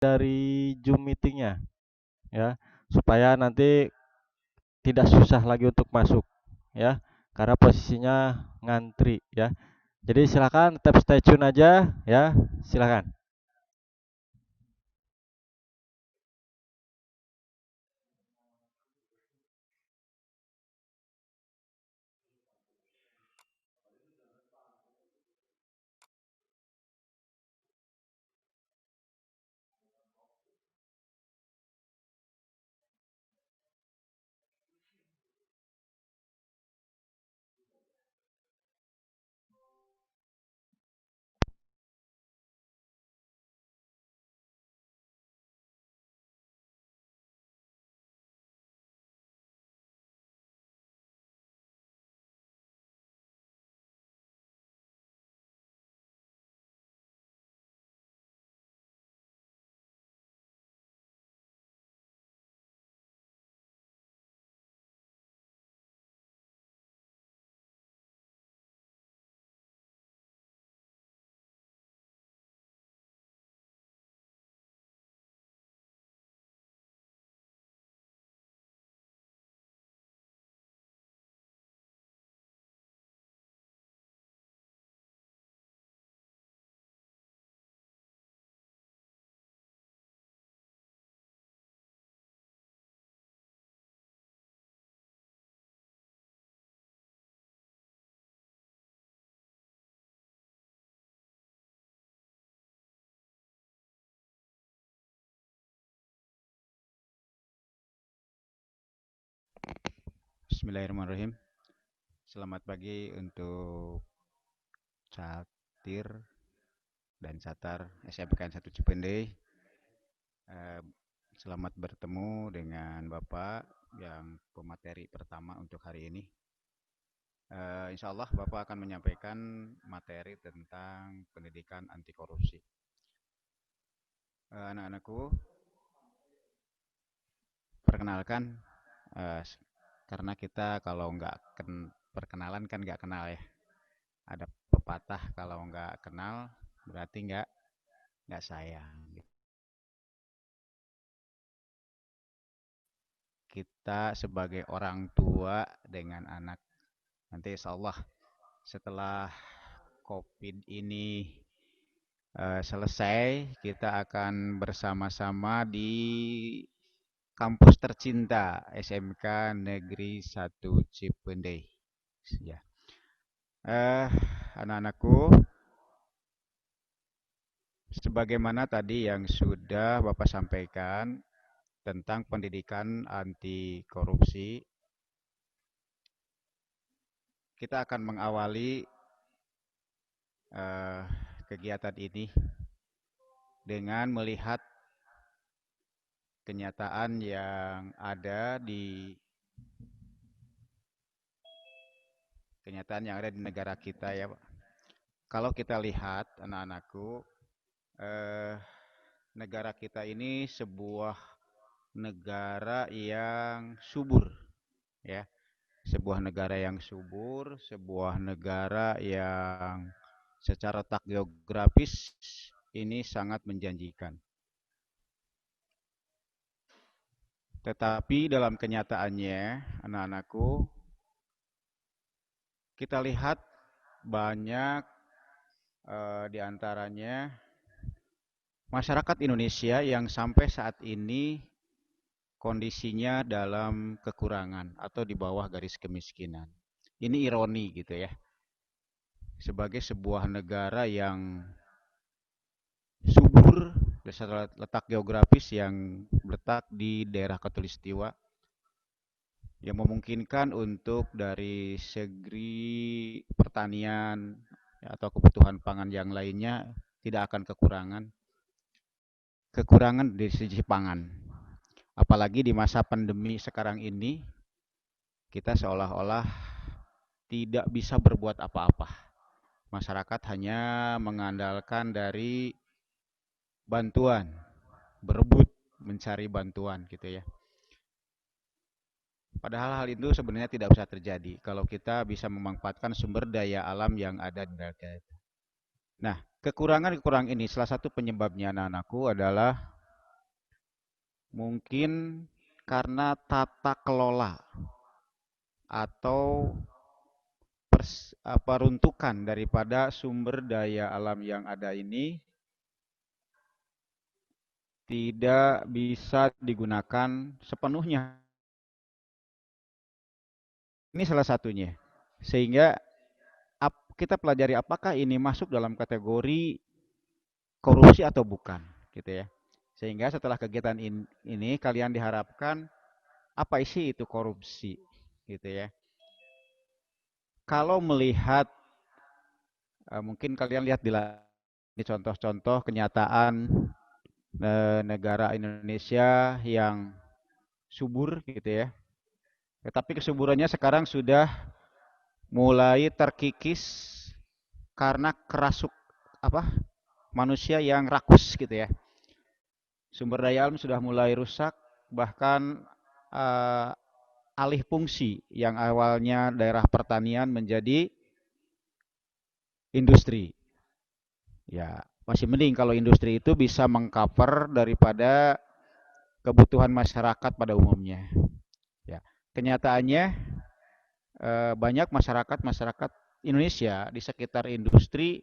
dari Zoom meetingnya ya, supaya nanti tidak susah lagi untuk masuk ya, karena posisinya ngantri ya. Jadi silakan tetap stay tune aja ya, silakan. Bismillahirrahmanirrahim. Selamat pagi untuk Catir dan Catar SMKN 1 Cipendei. Eh, Selamat bertemu dengan Bapak yang pemateri pertama untuk hari ini. Insya Allah Bapak akan menyampaikan materi tentang pendidikan anti korupsi. Anak-anakku, perkenalkan, eh, karena kita kalau nggak perkenalan kan nggak kenal ya. Ada pepatah kalau nggak kenal berarti nggak sayang. Kita sebagai orang tua dengan anak. Nanti insya Allah setelah COVID ini selesai, kita akan bersama-sama di kampus tercinta SMK Negeri 1 Cipendei. Ya. Eh, Anak-anakku, sebagaimana tadi yang sudah Bapak sampaikan tentang pendidikan anti korupsi, kita akan mengawali eh, kegiatan ini dengan melihat kenyataan yang ada di negara kita ya, Pak. Kalau kita lihat anak-anakku, eh, negara kita ini sebuah negara yang subur, ya, sebuah negara yang subur, sebuah negara yang secara tak geografis ini sangat menjanjikan. Tetapi dalam kenyataannya, anak-anakku, kita lihat banyak di antaranya masyarakat Indonesia yang sampai saat ini kondisinya dalam kekurangan atau di bawah garis kemiskinan. Ini ironi gitu ya. Sebagai sebuah negara yang subur, letak geografis yang letak di daerah Khatulistiwa, yang memungkinkan untuk dari segi pertanian ya, atau kebutuhan pangan yang lainnya tidak akan kekurangan dari segi pangan. Apalagi di masa pandemi sekarang ini, kita seolah-olah tidak bisa berbuat apa-apa. Masyarakat hanya mengandalkan dari bantuan, berebut mencari bantuan gitu ya. Padahal hal itu sebenarnya tidak bisa terjadi kalau kita bisa memanfaatkan sumber daya alam yang ada di negara kita. Nah, kekurangan-kekurangan ini salah satu penyebabnya anak-anakku adalah Mungkin karena tata kelola atau peruntukan daripada sumber daya alam yang ada ini tidak bisa digunakan sepenuhnya. Ini salah satunya. Sehingga kita pelajari apakah ini masuk dalam kategori korupsi atau bukan, gitu ya. Sehingga setelah kegiatan ini kalian diharapkan apa sih itu korupsi, gitu ya. Kalau melihat mungkin kalian lihat di contoh-contoh kenyataan negara Indonesia yang subur, gitu ya. Tetapi kesuburannya sekarang sudah mulai terkikis karena kerasuk apa manusia yang rakus, gitu ya. Sumber daya alam sudah mulai rusak, bahkan uh, alih fungsi yang awalnya daerah pertanian menjadi industri. Ya, masih mending kalau industri itu bisa mengcover daripada kebutuhan masyarakat pada umumnya. Ya, kenyataannya banyak masyarakat Indonesia di sekitar industri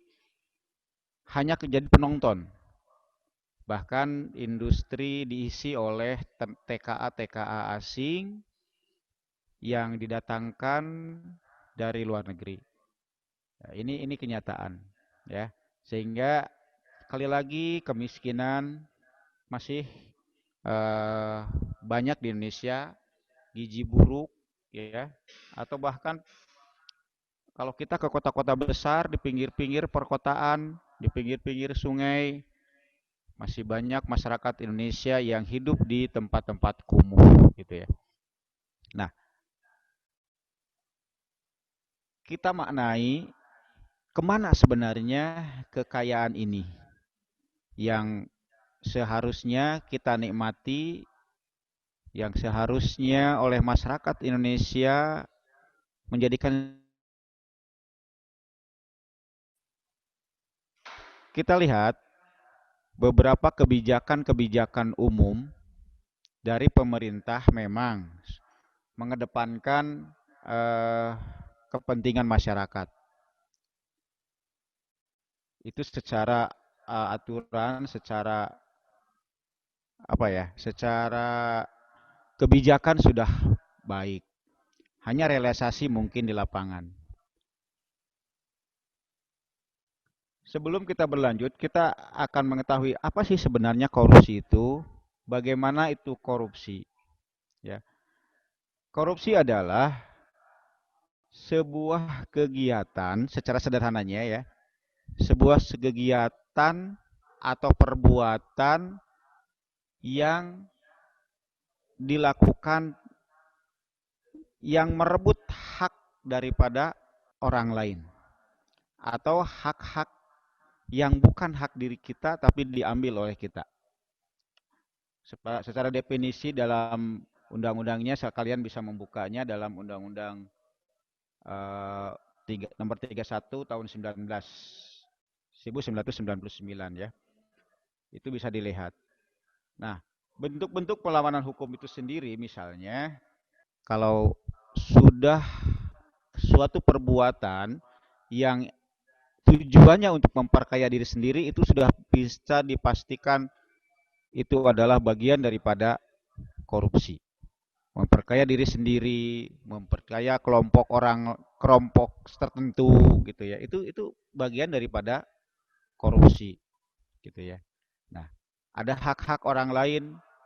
hanya jadi penonton. Bahkan industri diisi oleh TKA-TKA asing yang didatangkan dari luar negeri. Nah, ini kenyataan, ya. Sehingga sekali lagi kemiskinan masih eh, banyak di Indonesia, gizi buruk, ya. Atau bahkan kalau kita ke kota-kota besar di pinggir-pinggir perkotaan, di pinggir-pinggir sungai, masih banyak masyarakat Indonesia yang hidup di tempat-tempat kumuh, gitu ya. Nah, kita maknai kemana sebenarnya kekayaan ini yang seharusnya kita nikmati, yang seharusnya oleh masyarakat Indonesia menjadikan. Kita lihat beberapa kebijakan-kebijakan umum dari pemerintah memang mengedepankan eh, kepentingan masyarakat. Itu secara aturan, secara apa ya, secara kebijakan sudah baik. Hanya realisasi mungkin di lapangan. Sebelum kita berlanjut, kita akan mengetahui apa sih sebenarnya korupsi itu, bagaimana itu korupsi. Ya, korupsi adalah sebuah kegiatan, secara sederhananya ya, sebuah kegiatan atau perbuatan yang dilakukan yang merebut hak daripada orang lain atau hak-hak yang bukan hak diri kita tapi diambil oleh kita. Secara definisi dalam undang-undangnya kalian bisa membukanya dalam undang-undang eh, nomor 31 tahun 1999 ya. Itu bisa dilihat. Nah, bentuk-bentuk perlawanan hukum itu sendiri misalnya kalau sudah suatu perbuatan yang tujuannya untuk memperkaya diri sendiri itu sudah bisa dipastikan itu adalah bagian daripada korupsi. Memperkaya diri sendiri, memperkaya kelompok tertentu gitu ya. Itu bagian daripada korupsi gitu ya. Nah, ada hak-hak orang lain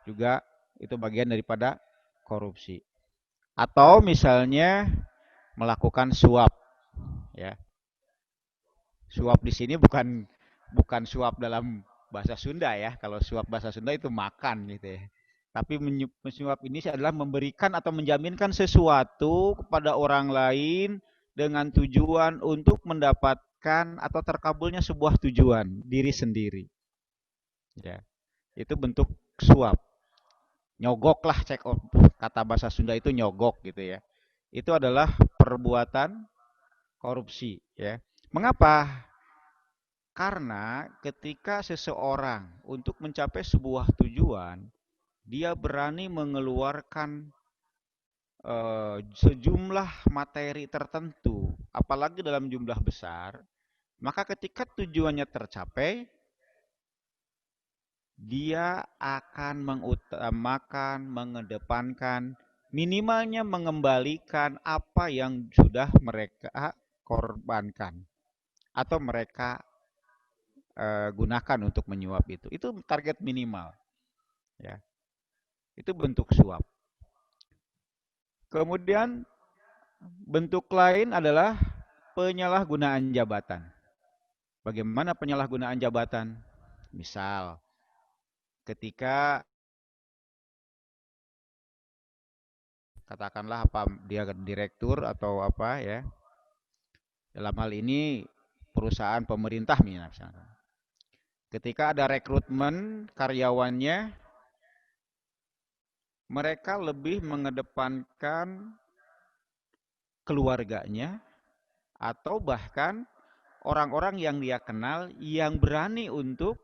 juga itu bagian daripada korupsi. Atau misalnya melakukan suap ya. Suap di sini bukan bukan suap dalam bahasa Sunda ya. Kalau suap bahasa Sunda itu makan gitu ya. Tapi menyuap ini adalah memberikan atau menjaminkan sesuatu kepada orang lain dengan tujuan untuk mendapatkan atau terkabulnya sebuah tujuan diri sendiri. Ya, itu bentuk suap. Nyogok lah kata bahasa Sunda itu nyogok gitu ya. Itu adalah perbuatan korupsi ya. Mengapa? Karena ketika seseorang untuk mencapai sebuah tujuan dia berani mengeluarkan sejumlah materi tertentu, apalagi dalam jumlah besar, maka ketika tujuannya tercapai, dia akan mengutamakan, mengedepankan, minimalnya mengembalikan apa yang sudah mereka korbankan atau mereka gunakan untuk menyuap itu. Itu target minimal, ya. Itu bentuk suap. Kemudian bentuk lain adalah penyalahgunaan jabatan. Bagaimana penyalahgunaan jabatan? Misal, ketika katakanlah apa dia direktur atau apa ya, dalam hal ini perusahaan pemerintah misalnya. Ketika ada rekrutmen karyawannya, mereka lebih mengedepankan keluarganya atau bahkan orang-orang yang dia kenal yang berani untuk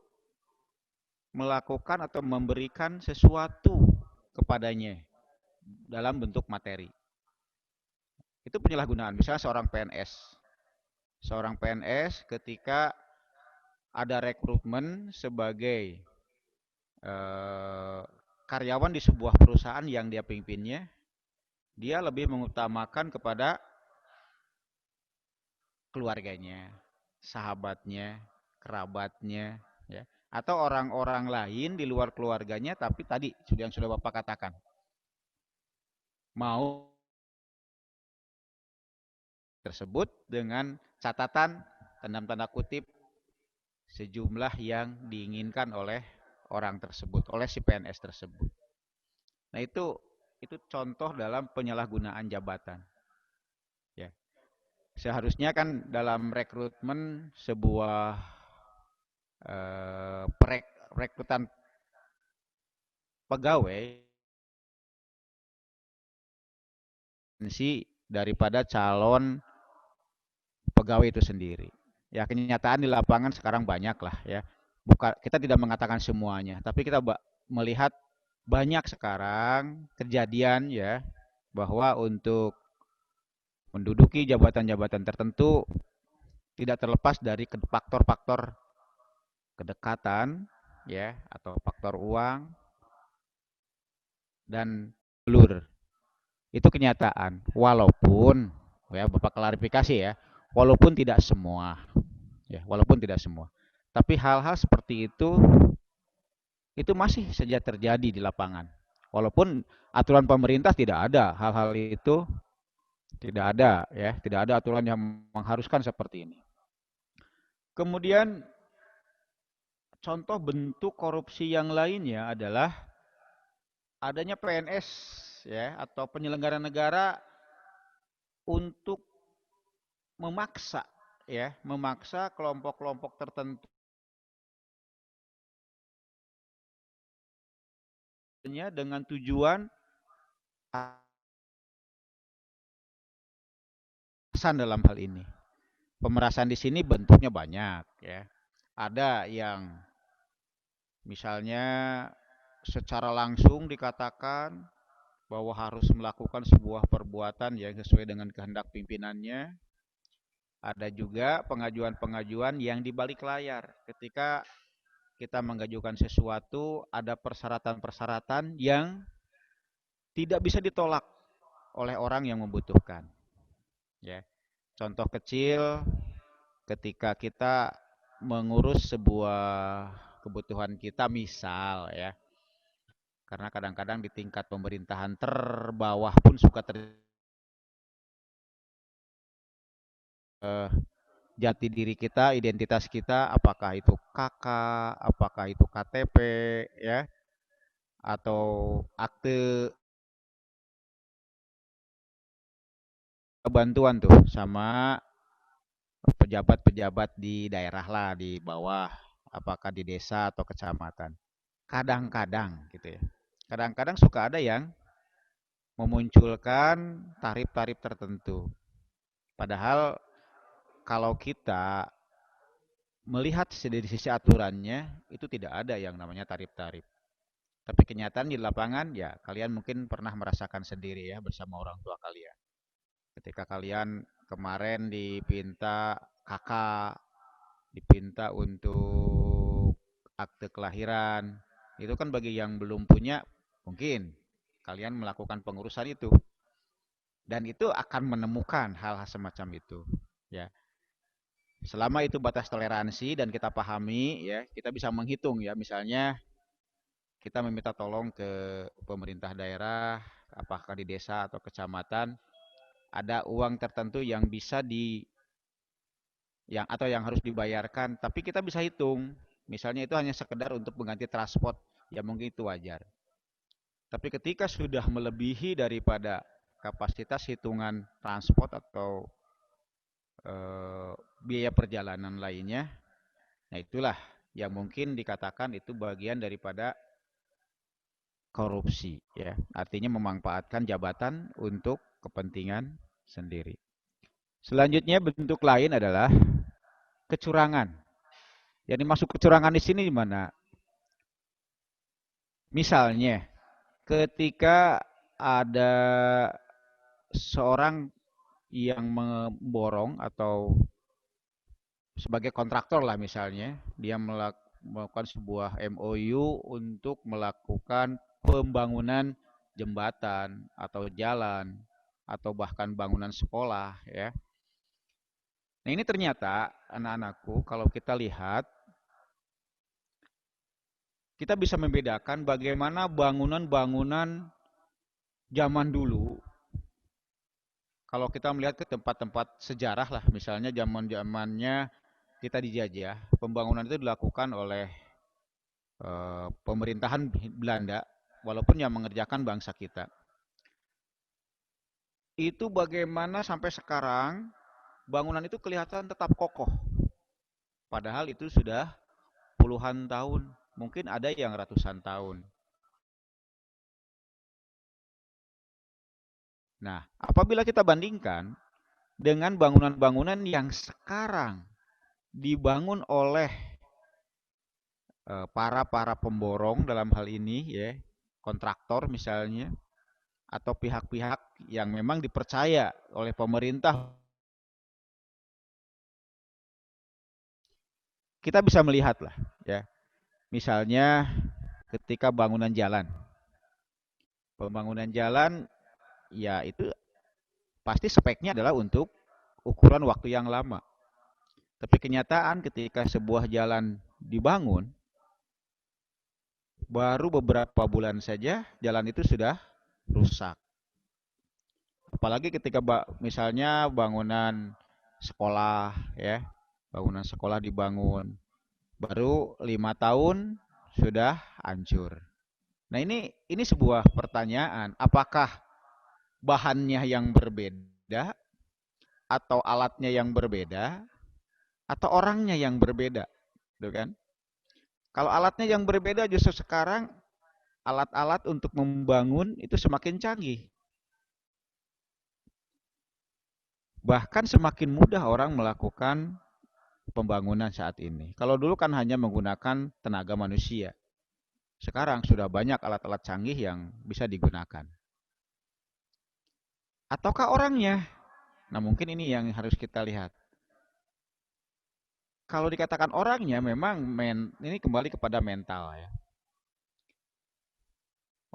melakukan atau memberikan sesuatu kepadanya dalam bentuk materi. Itu penyalahgunaan. Misalnya seorang PNS. Seorang PNS ketika ada rekrutmen sebagai karyawan di sebuah perusahaan yang dia pimpinnya, dia lebih mengutamakan kepada keluarganya, sahabatnya, kerabatnya, ya, atau orang-orang lain di luar keluarganya, tapi tadi yang sudah Bapak katakan, mau tersebut dengan catatan tanda tanda kutip sejumlah yang diinginkan oleh orang tersebut, oleh si PNS tersebut. Nah, itu contoh dalam penyalahgunaan jabatan. Ya. Seharusnya kan dalam rekrutmen sebuah perekrutan pegawai sih daripada calon pegawai itu sendiri. Ya, kenyataan di lapangan sekarang banyak lah ya. Kita tidak mengatakan semuanya, tapi kita melihat banyak sekarang kejadian ya bahwa untuk menduduki jabatan-jabatan tertentu tidak terlepas dari faktor-faktor kedekatan ya atau faktor uang dan lur. Itu kenyataan. Walaupun ya Bapak klarifikasi ya, walaupun tidak semua ya, walaupun tidak semua. Tapi hal-hal seperti itu masih saja terjadi di lapangan. Walaupun aturan pemerintah tidak ada hal-hal itu, tidak ada ya, tidak ada aturan yang mengharuskan seperti ini. Kemudian contoh bentuk korupsi yang lainnya adalah adanya PNS ya atau penyelenggara negara untuk memaksa kelompok-kelompok tertentu dengan tujuan pemerasan dalam hal ini. Pemerasan di sini bentuknya banyak ya. Ada yang misalnya secara langsung dikatakan bahwa harus melakukan sebuah perbuatan yang sesuai dengan kehendak pimpinannya. Ada juga pengajuan-pengajuan yang di balik layar. Ketika kita mengajukan sesuatu, ada persyaratan-persyaratan yang tidak bisa ditolak oleh orang yang membutuhkan. Ya. Contoh kecil, ketika kita mengurus sebuah kebutuhan kita, misal ya, karena kadang-kadang di tingkat pemerintahan terbawah pun suka jati diri kita, identitas kita, apakah itu KK, apakah itu KTP, ya, atau akte bantuan tuh sama pejabat-pejabat di daerah lah di bawah, apakah di desa atau kecamatan. Kadang-kadang gitu ya. Kadang-kadang suka ada yang memunculkan tarif-tarif tertentu. Padahal kalau kita melihat dari sisi aturannya itu tidak ada yang namanya tarif-tarif. Tapi kenyataan di lapangan ya kalian mungkin pernah merasakan sendiri ya bersama orang tua kalian. Ketika kalian kemarin dipinta kakak, dipinta untuk akte kelahiran, itu kan bagi yang belum punya mungkin kalian melakukan pengurusan itu dan itu akan menemukan hal-hal semacam itu ya. Selama itu batas toleransi dan kita pahami ya, kita bisa menghitung ya, misalnya kita meminta tolong ke pemerintah daerah, apakah di desa atau kecamatan, ada uang tertentu yang bisa atau yang harus dibayarkan, tapi kita bisa hitung. Misalnya itu hanya sekedar untuk mengganti transport, ya mungkin itu wajar. Tapi ketika sudah melebihi daripada kapasitas hitungan transport atau eh, biaya perjalanan lainnya, nah itulah yang mungkin dikatakan itu bagian daripada korupsi ya. Artinya memanfaatkan jabatan untuk kepentingan sendiri. Selanjutnya bentuk lain adalah kecurangan. Jadi masuk kecurangan di sini di mana? Misalnya ketika ada seorang yang memborong atau sebagai kontraktor lah misalnya, dia melakukan sebuah MOU untuk melakukan pembangunan jembatan atau jalan atau bahkan bangunan sekolah ya. Nah, ini ternyata anak-anakku kalau kita lihat kita bisa membedakan bagaimana bangunan-bangunan zaman dulu kalau kita melihat ke tempat-tempat sejarah lah misalnya zaman-zamannya kita dijajah, pembangunan itu dilakukan oleh pemerintahan Belanda walaupun yang mengerjakan bangsa kita. Itu bagaimana sampai sekarang bangunan itu kelihatan tetap kokoh. Padahal itu sudah puluhan tahun, mungkin ada yang ratusan tahun. Nah, apabila kita bandingkan dengan bangunan-bangunan yang sekarang dibangun oleh para pemborong dalam hal ini ya, kontraktor misalnya atau pihak-pihak yang memang dipercaya oleh pemerintah, kita bisa melihat lah ya. Misalnya ketika bangunan jalan. Pembangunan jalan ya itu pasti speknya adalah untuk ukuran waktu yang lama. Tapi kenyataan ketika sebuah jalan dibangun, baru beberapa bulan saja jalan itu sudah rusak. Apalagi ketika misalnya bangunan sekolah ya, bangunan sekolah dibangun, baru 5 tahun sudah hancur. Nah ini sebuah pertanyaan, apakah bahannya yang berbeda atau alatnya yang berbeda atau orangnya yang berbeda, gitu kan? Kalau alatnya yang berbeda justru sekarang alat-alat untuk membangun itu semakin canggih. Bahkan semakin mudah orang melakukan pembangunan saat ini. Kalau dulu kan hanya menggunakan tenaga manusia. Sekarang sudah banyak alat-alat canggih yang bisa digunakan. Ataukah orangnya? Nah, mungkin ini yang harus kita lihat. Kalau dikatakan orangnya memang ini kembali kepada mental ya.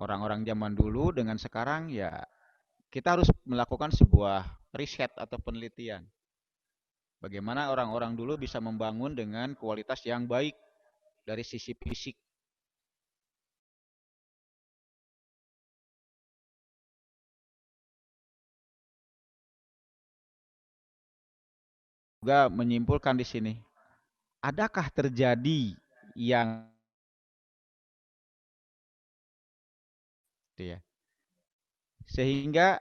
Orang-orang zaman dulu dengan sekarang ya kita harus melakukan sebuah riset atau penelitian. Bagaimana orang-orang dulu bisa membangun dengan kualitas yang baik dari sisi fisik. Juga menyimpulkan di sini, adakah terjadi yang ya, sehingga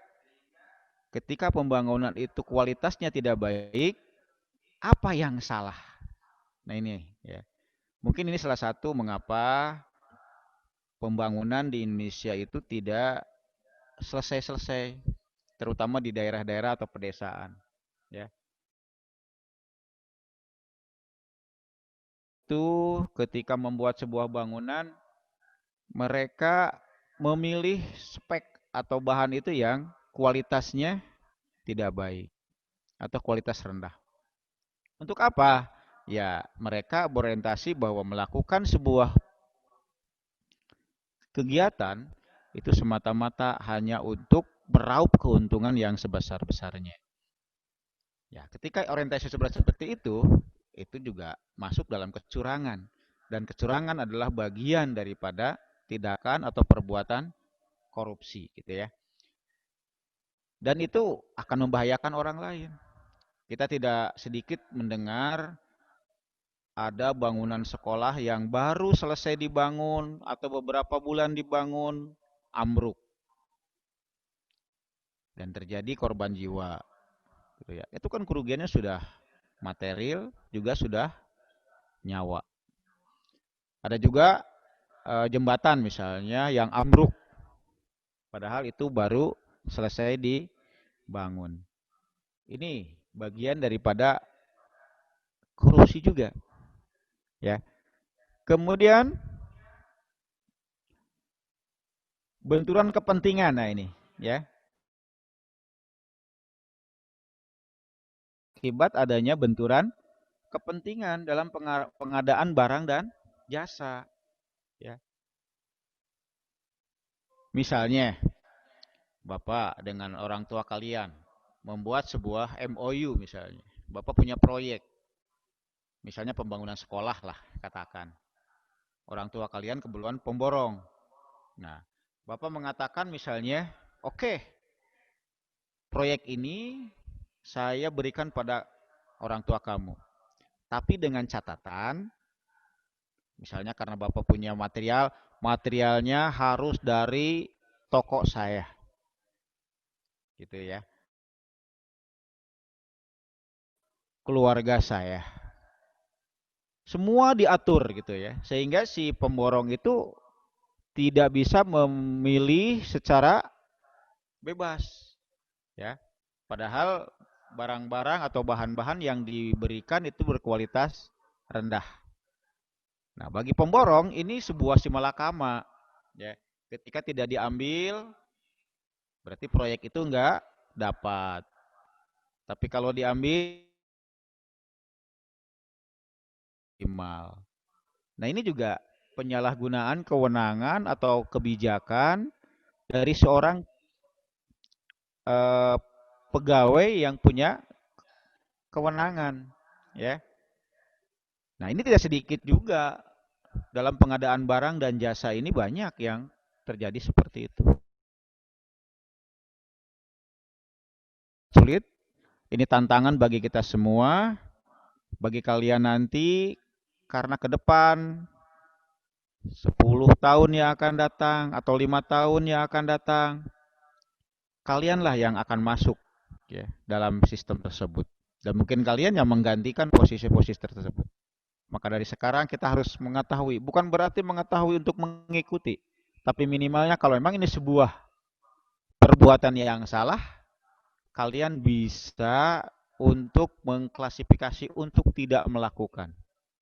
ketika pembangunan itu kualitasnya tidak baik, apa yang salah? Nah ini ya. Mungkin ini salah satu mengapa pembangunan di Indonesia itu tidak selesai-selesai, terutama di daerah-daerah atau pedesaan. Ya. Itu ketika membuat sebuah bangunan, mereka memilih spek atau bahan itu yang kualitasnya tidak baik atau kualitas rendah. Untuk apa? Ya, mereka berorientasi bahwa melakukan sebuah kegiatan itu semata-mata hanya untuk meraup keuntungan yang sebesar-besarnya. Ya, ketika orientasi seperti itu juga masuk dalam kecurangan. Dan kecurangan adalah bagian daripada tindakan atau perbuatan korupsi, gitu ya. Dan itu akan membahayakan orang lain. Kita tidak sedikit mendengar ada bangunan sekolah yang baru selesai dibangun atau beberapa bulan dibangun, ambruk dan terjadi korban jiwa, gitu ya. Itu kan kerugiannya sudah material juga sudah nyawa. Ada juga jembatan misalnya yang ambruk, padahal itu baru selesai dibangun. Ini bagian daripada korupsi juga, ya. Kemudian benturan kepentingan, nah ini, ya. Akibat adanya benturan kepentingan dalam pengadaan barang dan jasa, ya. Misalnya, Bapak dengan orang tua kalian membuat sebuah MOU misalnya. Bapak punya proyek, misalnya pembangunan sekolah lah katakan. Orang tua kalian kebetulan pemborong. Nah, Bapak mengatakan misalnya, oke, proyek ini saya berikan pada orang tua kamu. Tapi dengan catatan, misalnya karena Bapak punya materialnya harus dari toko saya, gitu ya, keluarga saya. Semua diatur gitu ya, sehingga si pemborong itu tidak bisa memilih secara bebas, ya. Padahal barang-barang atau bahan-bahan yang diberikan itu berkualitas rendah. Nah, bagi pemborong ini sebuah simalakama, ya. Ketika tidak diambil, berarti proyek itu enggak dapat. Tapi kalau diambil, optimal. Nah, ini juga penyalahgunaan kewenangan atau kebijakan dari seorang eh, pegawai yang punya kewenangan, ya. Nah, ini tidak sedikit juga dalam pengadaan barang dan jasa ini banyak yang terjadi seperti itu. Sulit, ini tantangan bagi kita semua, bagi kalian nanti karena ke depan 10 tahun yang akan datang atau 5 tahun yang akan datang, kalianlah yang akan masuk, ya, dalam sistem tersebut. Dan mungkin kalian yang menggantikan posisi-posisi tersebut. Maka dari sekarang kita harus mengetahui, bukan berarti mengetahui untuk mengikuti, tapi minimalnya kalau memang ini sebuah perbuatan yang salah, kalian bisa untuk mengklasifikasi untuk tidak melakukan.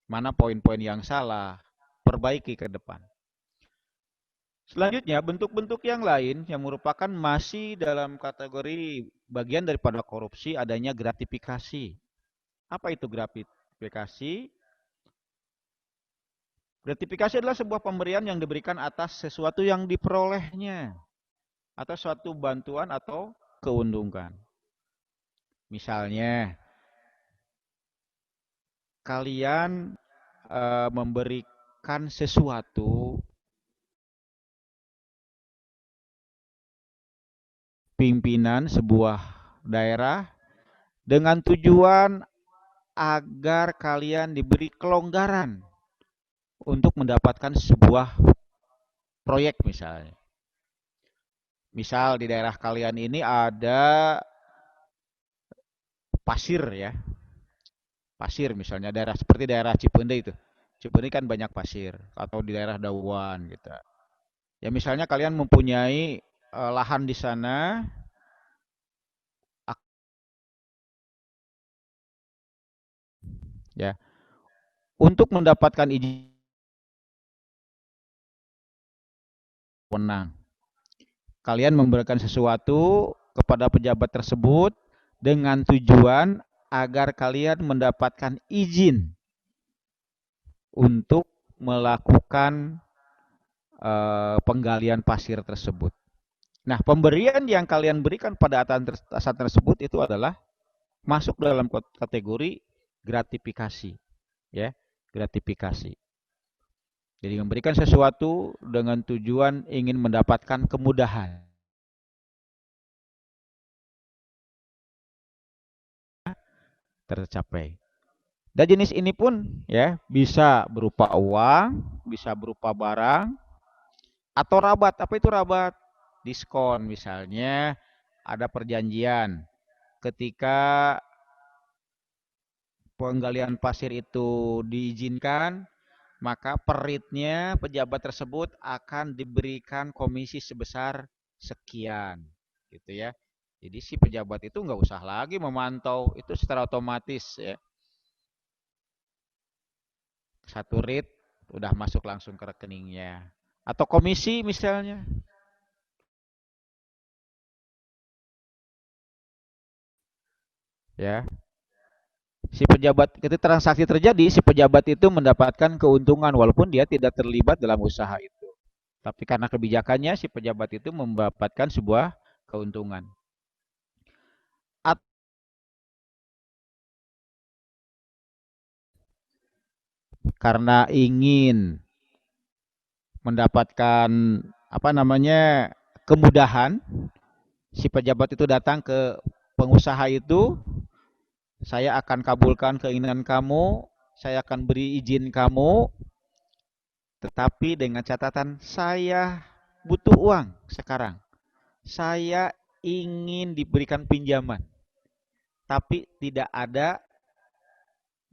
Mana poin-poin yang salah, perbaiki ke depan. Selanjutnya, bentuk-bentuk yang lain yang merupakan masih dalam kategori bagian daripada korupsi adanya gratifikasi. Apa itu gratifikasi? Gratifikasi adalah sebuah pemberian yang diberikan atas sesuatu yang diperolehnya, atau suatu bantuan atau keuntungan. Misalnya, kalian memberikan sesuatu pimpinan sebuah daerah dengan tujuan agar kalian diberi kelonggaran untuk mendapatkan sebuah proyek misalnya. Misal di daerah kalian ini ada pasir, ya. Pasir misalnya daerah seperti daerah Cipende itu. Cipende kan banyak pasir atau di daerah Dauan gitu. Ya misalnya kalian mempunyai lahan di sana, ya. Untuk mendapatkan izin wewenang. Kalian memberikan sesuatu kepada pejabat tersebut dengan tujuan agar kalian mendapatkan izin untuk melakukan penggalian pasir tersebut. Nah, pemberian yang kalian berikan pada atasan tersebut itu adalah masuk dalam kategori gratifikasi, ya, gratifikasi. Jadi memberikan sesuatu dengan tujuan ingin mendapatkan kemudahan tercapai. Dan jenis ini pun ya bisa berupa uang, bisa berupa barang atau rabat. Apa itu rabat? Diskon misalnya ada perjanjian ketika penggalian pasir itu diizinkan, maka peritnya pejabat tersebut akan diberikan komisi sebesar sekian, gitu ya. Jadi si pejabat itu nggak usah lagi memantau, itu secara otomatis ya. Satu rit udah masuk langsung ke rekeningnya. Atau komisi misalnya, ya. Si pejabat ketika transaksi terjadi, si pejabat itu mendapatkan keuntungan walaupun dia tidak terlibat dalam usaha itu. Tapi karena kebijakannya si pejabat itu mendapatkan sebuah keuntungan. Karena ingin mendapatkan apa namanya kemudahan, si pejabat itu datang ke pengusaha itu, saya akan kabulkan keinginan kamu, saya akan beri izin kamu, tetapi dengan catatan saya butuh uang sekarang. Saya ingin diberikan pinjaman, tapi tidak ada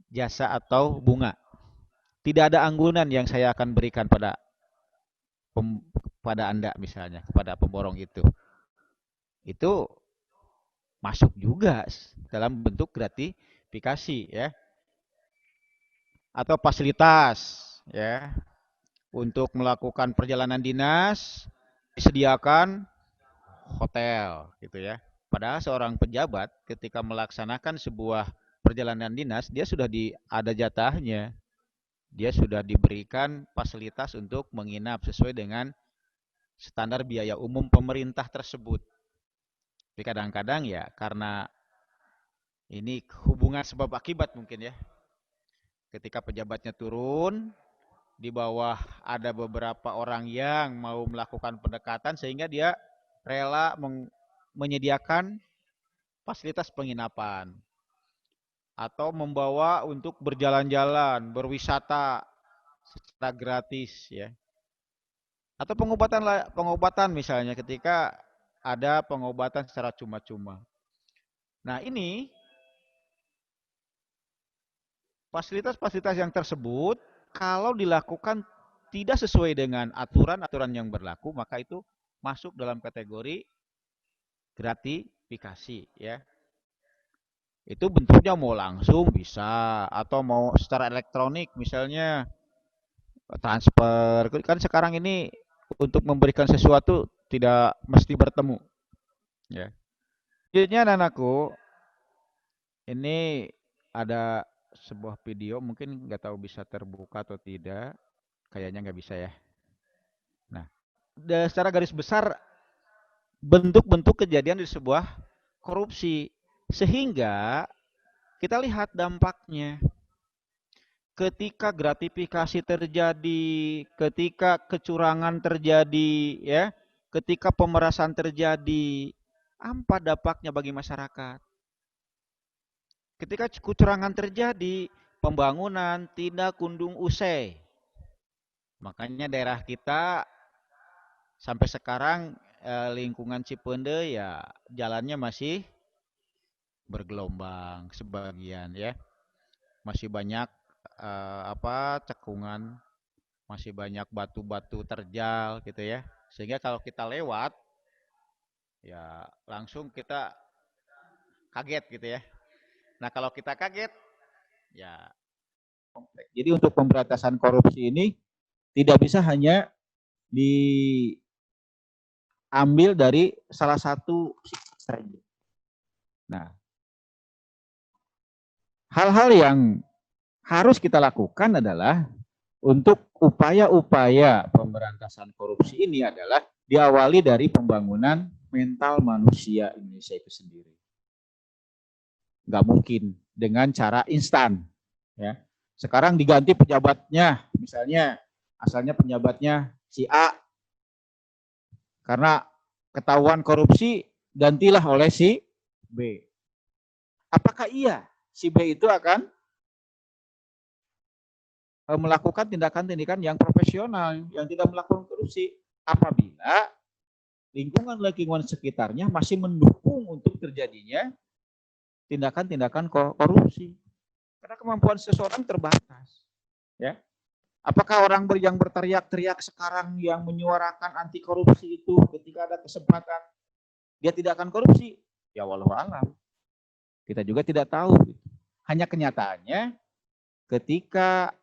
jasa atau bunga. Tidak ada anggunan yang saya akan berikan pada Anda misalnya, kepada pemborong itu. Itu masuk juga dalam bentuk gratifikasi ya. Atau fasilitas ya. Untuk melakukan perjalanan dinas disediakan hotel gitu ya. Padahal seorang pejabat ketika melaksanakan sebuah perjalanan dinas dia sudah ada jatahnya. Dia sudah diberikan fasilitas untuk menginap sesuai dengan standar biaya umum pemerintah tersebut. Tapi kadang-kadang ya karena ini hubungan sebab akibat mungkin ya. Ketika pejabatnya turun, di bawah ada beberapa orang yang mau melakukan pendekatan sehingga dia rela menyediakan fasilitas penginapan atau membawa untuk berjalan-jalan, berwisata secara gratis ya. Atau pengobatan misalnya ketika ada pengobatan secara cuma-cuma. Nah, ini fasilitas-fasilitas yang tersebut kalau dilakukan tidak sesuai dengan aturan-aturan yang berlaku, maka itu masuk dalam kategori gratifikasi ya. Itu bentuknya mau langsung bisa atau mau secara elektronik misalnya transfer. Kan sekarang ini untuk memberikan sesuatu tidak mesti bertemu ya. Selanjutnya anak-anakku, ini ada sebuah video mungkin nggak tahu bisa terbuka atau tidak. Kayaknya nggak bisa ya. Nah, secara garis besar bentuk-bentuk kejadian di sebuah korupsi. Sehingga kita lihat dampaknya. Ketika gratifikasi terjadi, ketika kecurangan terjadi, ya, ketika pemerasan terjadi, apa dampaknya bagi masyarakat? Ketika kecurangan terjadi, pembangunan tidak kunjung usai. Makanya daerah kita sampai sekarang lingkungan Cipende ya jalannya masih bergelombang sebagian ya. Masih banyak cekungan, masih banyak batu-batu terjal gitu ya. Sehingga kalau kita lewat ya langsung kita kaget gitu ya. Nah, kalau kita kaget ya jadi untuk pemberantasan korupsi ini tidak bisa hanya di ambil dari salah satu saja. Nah, hal-hal yang harus kita lakukan adalah untuk upaya-upaya pemberantasan korupsi ini adalah diawali dari pembangunan mental manusia Indonesia itu sendiri. Nggak mungkin dengan cara instan. Ya. Sekarang diganti pejabatnya, misalnya asalnya pejabatnya si A, karena ketahuan korupsi gantilah oleh si B. Apakah iya si B itu akan melakukan tindakan-tindakan yang profesional, yang tidak melakukan korupsi, apabila lingkungan sekitarnya masih mendukung untuk terjadinya tindakan-tindakan korupsi. Karena kemampuan seseorang terbatas. Ya. Apakah orang yang berteriak-teriak sekarang yang menyuarakan anti korupsi itu ketika ada kesempatan dia tidak akan korupsi? Ya wallahu alam. Kita juga tidak tahu. Hanya kenyataannya ketika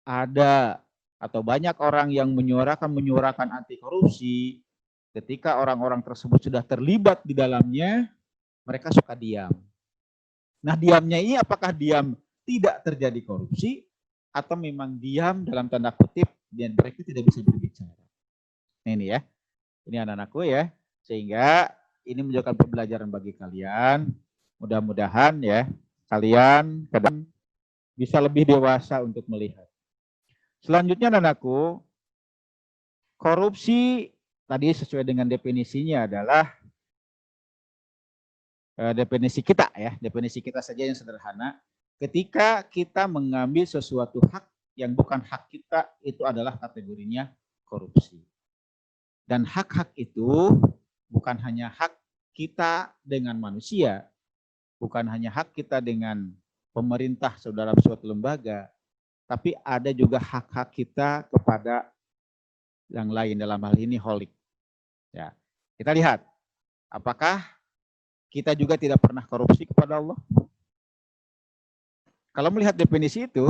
ada atau banyak orang yang menyuarakan anti korupsi, ketika orang-orang tersebut sudah terlibat di dalamnya, mereka suka diam. Nah, diamnya ini apakah diam tidak terjadi korupsi atau memang diam dalam tanda kutip dan mereka tidak bisa berbicara. Nah, ini ya. Ini anak-anakku ya. Sehingga ini menjadi pembelajaran bagi kalian. Mudah-mudahan ya kalian kadang bisa lebih dewasa untuk melihat. Selanjutnya anak-anakku, korupsi tadi sesuai dengan definisinya adalah definisi kita ya, definisi kita saja yang sederhana. Ketika kita mengambil sesuatu hak yang bukan hak kita, itu adalah kategorinya korupsi. Dan hak-hak itu bukan hanya hak kita dengan manusia, bukan hanya hak kita dengan pemerintah dalam suatu lembaga, tapi ada juga hak-hak kita kepada yang lain, dalam hal ini holik. Ya, kita lihat apakah kita juga tidak pernah korupsi kepada Allah. Kalau melihat definisi itu,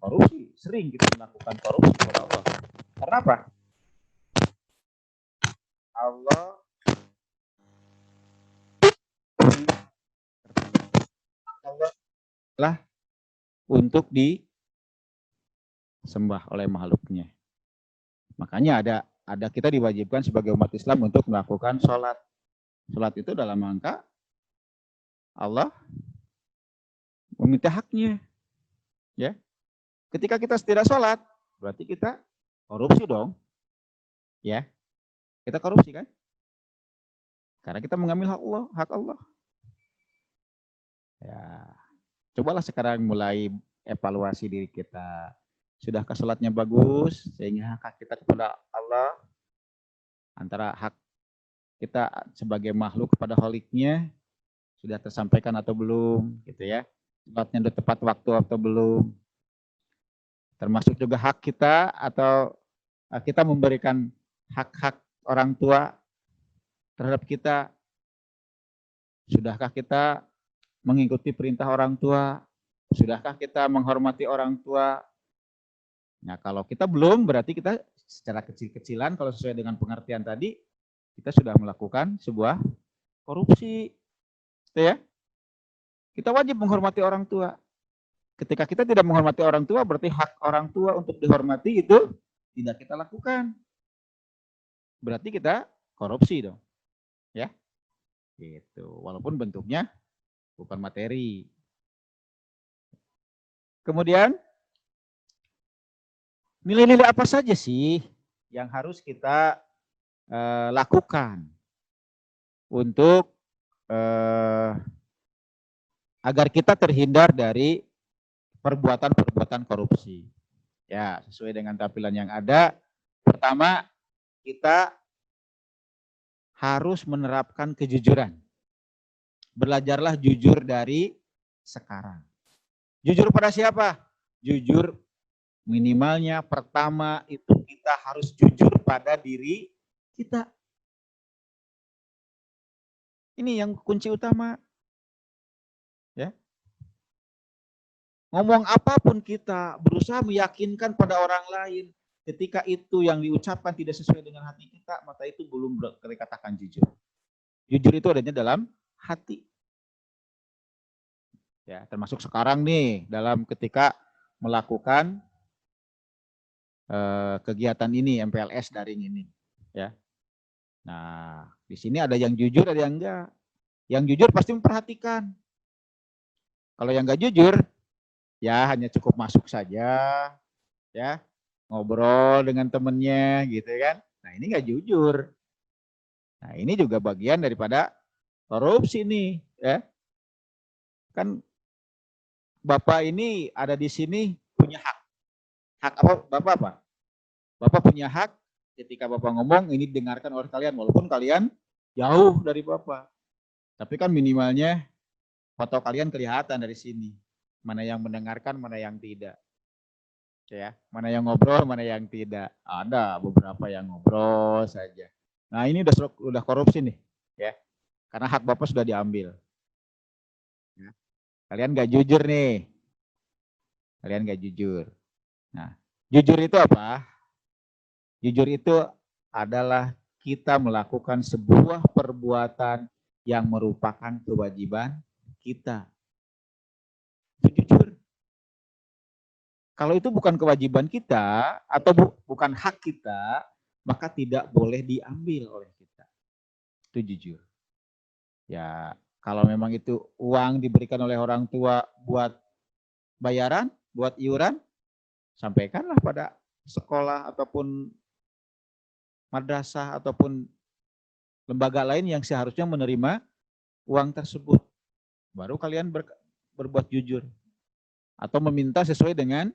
korupsi, sering kita melakukan korupsi kepada Allah. Karena apa? Allah lah untuk disembah oleh makhluknya. Makanya ada kita diwajibkan sebagai umat Islam untuk melakukan sholat. Sholat itu dalam rangka Allah meminta haknya. Ya. Ketika kita tidak sholat, berarti kita korupsi dong. Ya. Kita korupsi kan? Karena kita mengambil hak Allah. Ya. Cobalah sekarang mulai evaluasi diri kita. Sudahkah sholatnya bagus sehingga hak kita kepada Allah antara hak kita sebagai makhluk kepada holiknya sudah tersampaikan atau belum gitu ya. Sholatnya sudah tepat waktu atau belum. Termasuk juga hak kita atau kita memberikan hak-hak orang tua terhadap kita. Sudahkah kita mengikuti perintah orang tua? Sudahkah kita menghormati orang tua? Nah, kalau kita belum, berarti kita secara kecil-kecilan, kalau sesuai dengan pengertian tadi, kita sudah melakukan sebuah korupsi. Gitu ya. Kita wajib menghormati orang tua. Ketika kita tidak menghormati orang tua, berarti hak orang tua untuk dihormati itu tidak kita lakukan. Berarti kita korupsi dong. Ya. Gitu. Walaupun bentuknya bukan materi. Kemudian nilai-nilai apa saja sih yang harus kita lakukan untuk agar kita terhindar dari perbuatan-perbuatan korupsi. Ya, sesuai dengan tampilan yang ada. Pertama, kita harus menerapkan kejujuran. Belajarlah jujur dari sekarang. Jujur pada siapa? Jujur minimalnya pertama itu kita harus jujur pada diri kita. Ini yang kunci utama. Ya. Ngomong apapun kita berusaha meyakinkan pada orang lain ketika itu yang diucapkan tidak sesuai dengan hati kita, maka itu belum dikatakan jujur. Jujur itu adanya dalam hati. Ya, termasuk sekarang nih dalam ketika melakukan kegiatan ini, MPLS daring ini, ya. Nah, di sini ada yang jujur, ada yang enggak. Yang jujur pasti memperhatikan. Kalau yang enggak jujur, ya hanya cukup masuk saja, ya, ngobrol dengan temennya, gitu kan. Nah, ini enggak jujur. Nah, ini juga bagian daripada korupsi nih, ya. Kan Bapak ini ada di sini punya hak. Hak apa? Bapak apa? Bapak punya hak ketika Bapak ngomong ini didengarkan oleh kalian walaupun kalian jauh dari Bapak. Tapi kan minimalnya foto kalian kelihatan dari sini. Mana yang mendengarkan, mana yang tidak. Ya, mana yang ngobrol, mana yang tidak. Ada beberapa yang ngobrol saja. Nah, ini udah korupsi nih, ya. Karena hak Bapak sudah diambil. Ya. Kalian gak jujur nih. Kalian gak jujur. Nah, jujur itu apa? Jujur itu adalah kita melakukan sebuah perbuatan yang merupakan kewajiban kita. Itu jujur. Kalau itu bukan kewajiban kita atau bukan hak kita, maka tidak boleh diambil oleh kita. Itu jujur. Ya, kalau memang itu uang diberikan oleh orang tua buat bayaran, buat iuran, sampaikanlah pada sekolah ataupun madrasah ataupun lembaga lain yang seharusnya menerima uang tersebut. Baru kalian berbuat jujur. Atau meminta sesuai dengan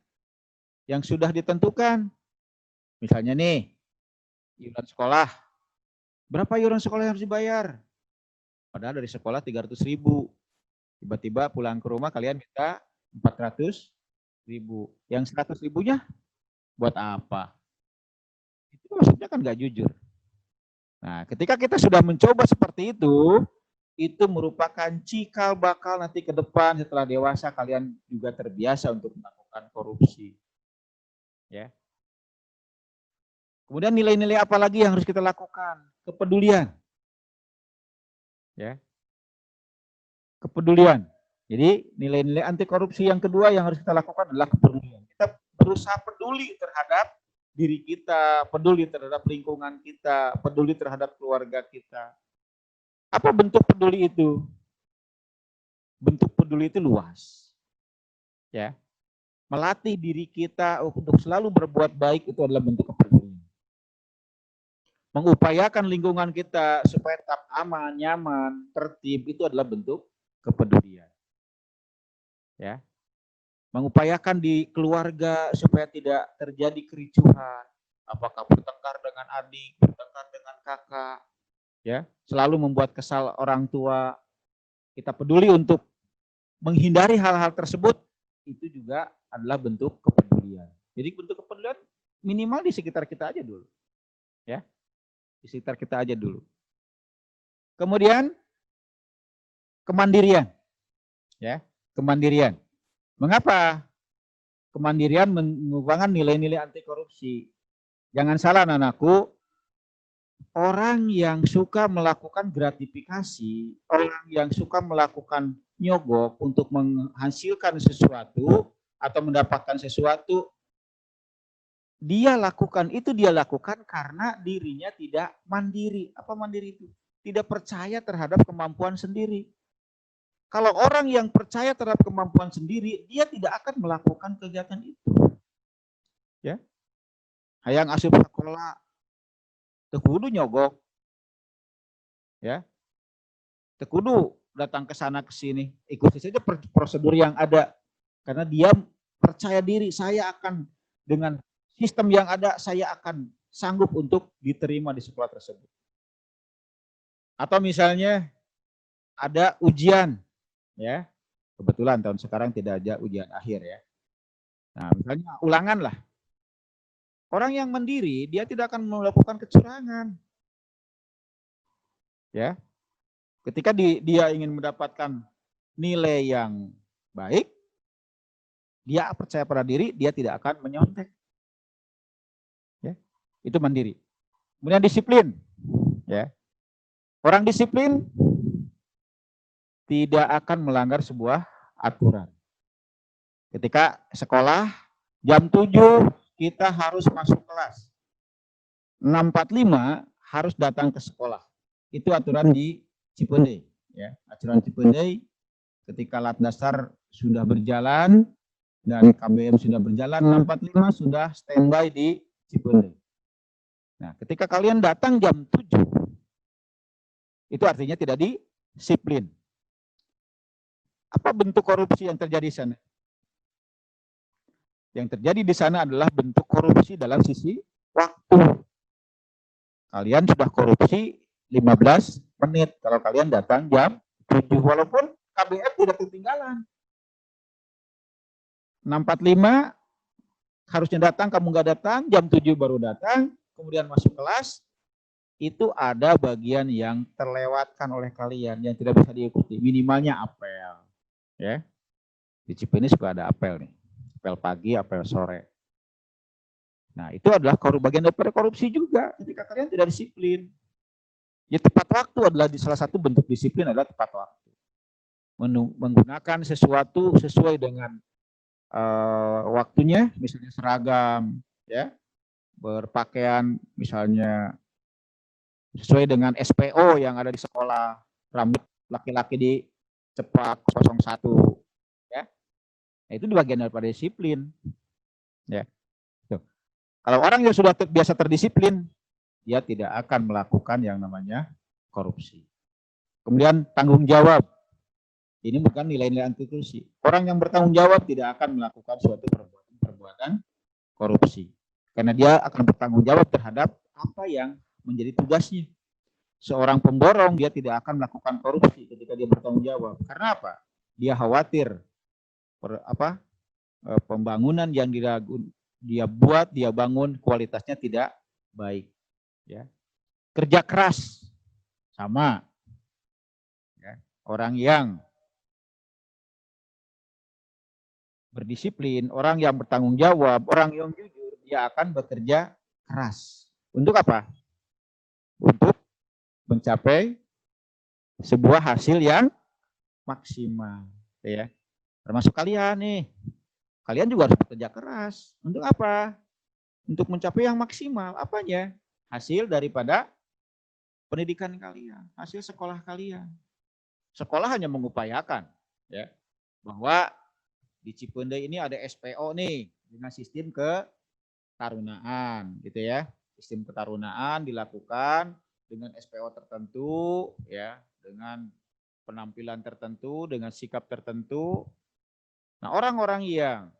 yang sudah ditentukan. Misalnya nih, iuran sekolah. Berapa iuran sekolah yang harus dibayar? Padahal dari sekolah 300.000. Tiba-tiba pulang ke rumah kalian minta 400.000. Yang 100.000-nya buat apa? Itu maksudnya kan nggak jujur. Nah, ketika kita sudah mencoba seperti itu merupakan cikal bakal nanti ke depan setelah dewasa kalian juga terbiasa untuk melakukan korupsi. Ya. Kemudian nilai-nilai apa lagi yang harus kita lakukan? Kepedulian. Ya. Kepedulian. Jadi nilai-nilai anti korupsi yang kedua yang harus kita lakukan adalah kepedulian. Kita berusaha peduli terhadap diri kita, peduli terhadap lingkungan kita, peduli terhadap keluarga kita. Apa bentuk peduli itu? Bentuk peduli itu luas. Ya. Melatih diri kita untuk selalu berbuat baik itu adalah bentuk kepedulian. Mengupayakan lingkungan kita supaya tetap aman, nyaman, tertib itu adalah bentuk kepedulian. Ya. Mengupayakan di keluarga supaya tidak terjadi kericuhan, apakah bertengkar dengan adik, bertengkar dengan kakak, ya, selalu membuat kesal orang tua. Kita peduli untuk menghindari hal-hal tersebut, itu juga adalah bentuk kepedulian. Jadi bentuk kepedulian minimal di sekitar kita aja dulu. Ya. Di sekitar kita aja dulu. Kemudian kemandirian. Ya, kemandirian. Mengapa? Kemandirian merupakan nilai-nilai anti korupsi. Jangan salah anak-anakku, orang yang suka melakukan gratifikasi, orang yang suka melakukan nyogok untuk menghasilkan sesuatu atau mendapatkan sesuatu, dia lakukan karena dirinya tidak mandiri. Apa mandiri itu? Tidak percaya terhadap kemampuan sendiri. Kalau orang yang percaya terhadap kemampuan sendiri, dia tidak akan melakukan kegiatan itu. Ya. Hayang asup sekolah, teu kudu nyogok. Ya. Teu kudu datang ke sana ke sini, ikuti saja prosedur yang ada. Karena dia percaya diri, saya akan dengan sistem yang ada, saya akan sanggup untuk diterima di sekolah tersebut. Atau misalnya ada ujian, ya, kebetulan tahun sekarang tidak ada ujian akhir ya. Nah, misalnya ulangan lah. Orang yang mandiri dia tidak akan melakukan kecurangan. Ya. Ketika dia ingin mendapatkan nilai yang baik, dia percaya pada diri, dia tidak akan menyontek. Itu mandiri. Kemudian disiplin, ya. Orang disiplin tidak akan melanggar sebuah aturan. Ketika sekolah jam 7 kita harus masuk kelas. 6.45 harus datang ke sekolah. Itu aturan di Cipendei, ya. Aturan Cipendei ketika lat dasar sudah berjalan dan KBM sudah berjalan, 6.45 sudah standby di Cipendei. Nah, ketika kalian datang jam 7, itu artinya tidak disiplin. Apa bentuk korupsi yang terjadi di sana? Yang terjadi di sana adalah bentuk korupsi dalam sisi waktu. Kalian sudah korupsi 15 menit kalau kalian datang jam 7, walaupun KBM tidak ketinggalan. 6.45 harusnya datang, kamu nggak datang, jam 7 baru datang, kemudian masuk kelas, itu ada bagian yang terlewatkan oleh kalian yang tidak bisa diikuti. Minimalnya apel, ya. Di Cipeni suka ada apel nih, apel pagi, apel sore. Nah, itu adalah bagian dari korupsi juga ketika kalian tidak disiplin. Ya, tepat waktu adalah salah satu bentuk disiplin adalah tepat waktu. Menggunakan sesuatu sesuai dengan waktunya, misalnya seragam, ya, berpakaian misalnya sesuai dengan SPO yang ada di sekolah, rambut laki-laki di cepak 01, ya. Nah, itu bagian daripada disiplin, ya. Tuh. Kalau orang yang sudah biasa terdisiplin, dia tidak akan melakukan yang namanya korupsi. Kemudian tanggung jawab. Ini bukan nilai-nilai anti korupsi. Orang yang bertanggung jawab tidak akan melakukan suatu perbuatan korupsi. Karena dia akan bertanggung jawab terhadap apa yang menjadi tugasnya. Seorang pemborong dia tidak akan melakukan korupsi ketika dia bertanggung jawab. Karena apa? Dia khawatir pembangunan yang dia bangun kualitasnya tidak baik. Ya. Kerja keras sama. Ya. Orang yang berdisiplin, orang yang bertanggung jawab, orang yang jujur, dia akan bekerja keras. Untuk apa? Untuk mencapai sebuah hasil yang maksimal, ya. Termasuk kalian nih. Kalian juga harus bekerja keras. Untuk apa? Untuk mencapai yang maksimal. Apanya? Hasil daripada pendidikan kalian, hasil sekolah kalian. Sekolah hanya mengupayakan, ya, bahwa di Cipendei ini ada SPO nih dengan sistem ketarunaan, gitu ya. Sistem ketarunaan dilakukan dengan SPO tertentu, ya, dengan penampilan tertentu, dengan sikap tertentu. Nah, orang-orang yang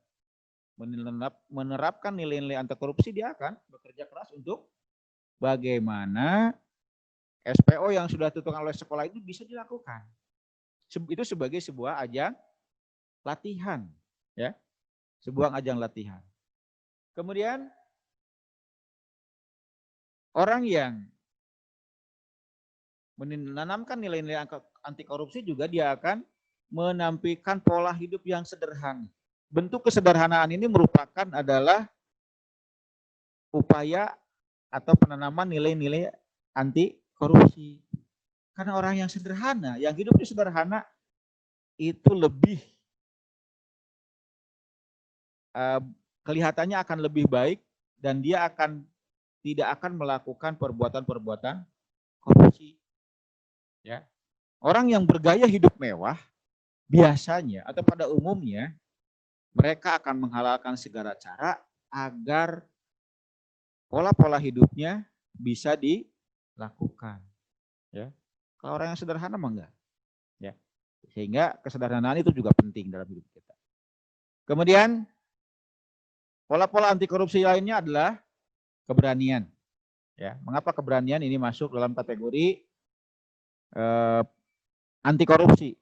menerapkan nilai-nilai anti korupsi, dia akan bekerja keras untuk bagaimana SPO yang sudah ditentukan oleh sekolah itu bisa dilakukan. Itu sebagai sebuah ajang latihan, ya, sebuah ajang latihan. Kemudian orang yang menanamkan nilai-nilai anti korupsi juga dia akan menampilkan pola hidup yang sederhana. Bentuk kesederhanaan ini merupakan adalah upaya atau penanaman nilai-nilai anti korupsi. Karena orang yang sederhana, yang hidupnya sederhana itu lebih kelihatannya akan lebih baik dan dia tidak akan melakukan perbuatan-perbuatan korupsi. Ya. Orang yang bergaya hidup mewah biasanya atau pada umumnya mereka akan menghalalkan segala cara agar pola-pola hidupnya bisa dilakukan. Ya. Kalau orang yang sederhana mah enggak. Ya. Sehingga kesederhanaan itu juga penting dalam hidup kita. Kemudian pola-pola anti korupsi lainnya adalah keberanian. Ya, mengapa keberanian ini masuk dalam kategori anti korupsi?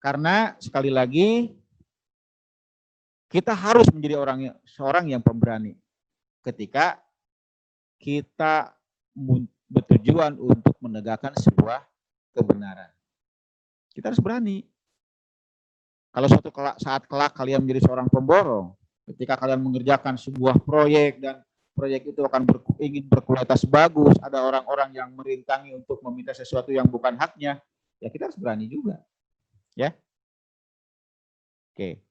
Karena sekali lagi kita harus menjadi seorang yang pemberani ketika kita bertujuan untuk menegakkan sebuah kebenaran. Kita harus berani. Kalau saat kelak kalian menjadi seorang pemborong, ketika kalian mengerjakan sebuah proyek dan proyek itu akan ingin berkualitas bagus, ada orang-orang yang merintangi untuk meminta sesuatu yang bukan haknya, ya kita harus berani juga. Ya. Oke.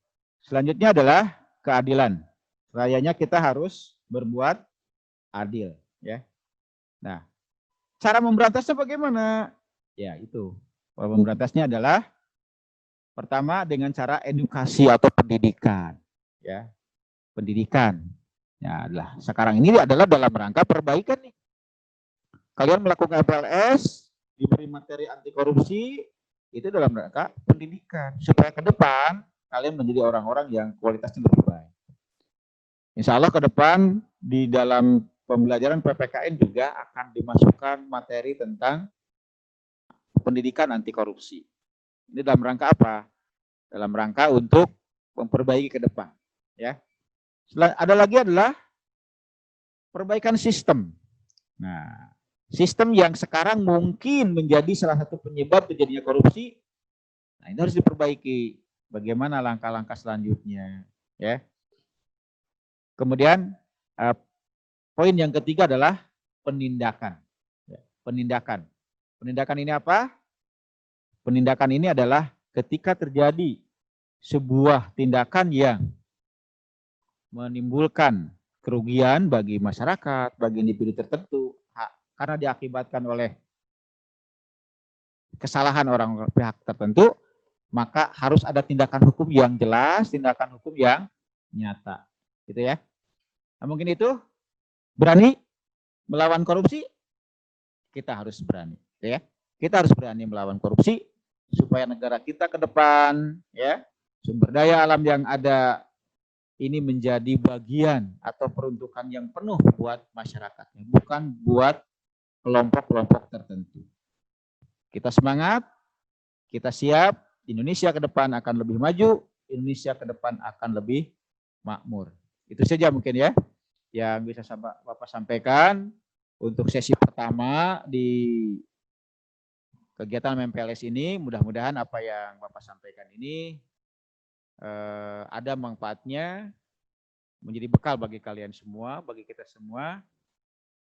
Selanjutnya adalah keadilan. Rayanya kita harus berbuat adil, ya. Nah, cara memberantasnya bagaimana? Ya, itu. Cara memberantasnya adalah pertama dengan cara edukasi atau pendidikan, ya. Pendidikan. Ya, adalah sekarang ini adalah dalam rangka perbaikan nih. Kalian melakukan PLS, diberi materi anti korupsi, itu dalam rangka pendidikan supaya ke depan kalian menjadi orang-orang yang kualitasnya lebih baik. Insya Allah ke depan di dalam pembelajaran PPKN juga akan dimasukkan materi tentang pendidikan anti korupsi. Ini dalam rangka apa? Dalam rangka untuk memperbaiki ke depan. Ya. Ada lagi adalah perbaikan sistem. Nah, sistem yang sekarang mungkin menjadi salah satu penyebab terjadinya korupsi, nah ini harus diperbaiki. Bagaimana langkah-langkah selanjutnya, ya. Kemudian poin yang ketiga adalah penindakan. Penindakan. Penindakan ini apa? Penindakan ini adalah ketika terjadi sebuah tindakan yang menimbulkan kerugian bagi masyarakat, bagi individu tertentu, karena diakibatkan oleh kesalahan orang pihak tertentu, maka harus ada tindakan hukum yang jelas, tindakan hukum yang nyata, gitu ya. Nah, mungkin itu berani melawan korupsi, kita harus berani, gitu ya. Kita harus berani melawan korupsi supaya negara kita ke depan, ya, sumber daya alam yang ada ini menjadi bagian atau peruntukan yang penuh buat masyarakatnya, bukan buat kelompok-kelompok tertentu. Kita semangat, kita siap, Indonesia ke depan akan lebih maju, Indonesia ke depan akan lebih makmur. Itu saja mungkin ya yang bisa Bapak sampaikan untuk sesi pertama di kegiatan MPLS ini. Mudah-mudahan apa yang Bapak sampaikan ini ada manfaatnya, menjadi bekal bagi kalian semua, bagi kita semua,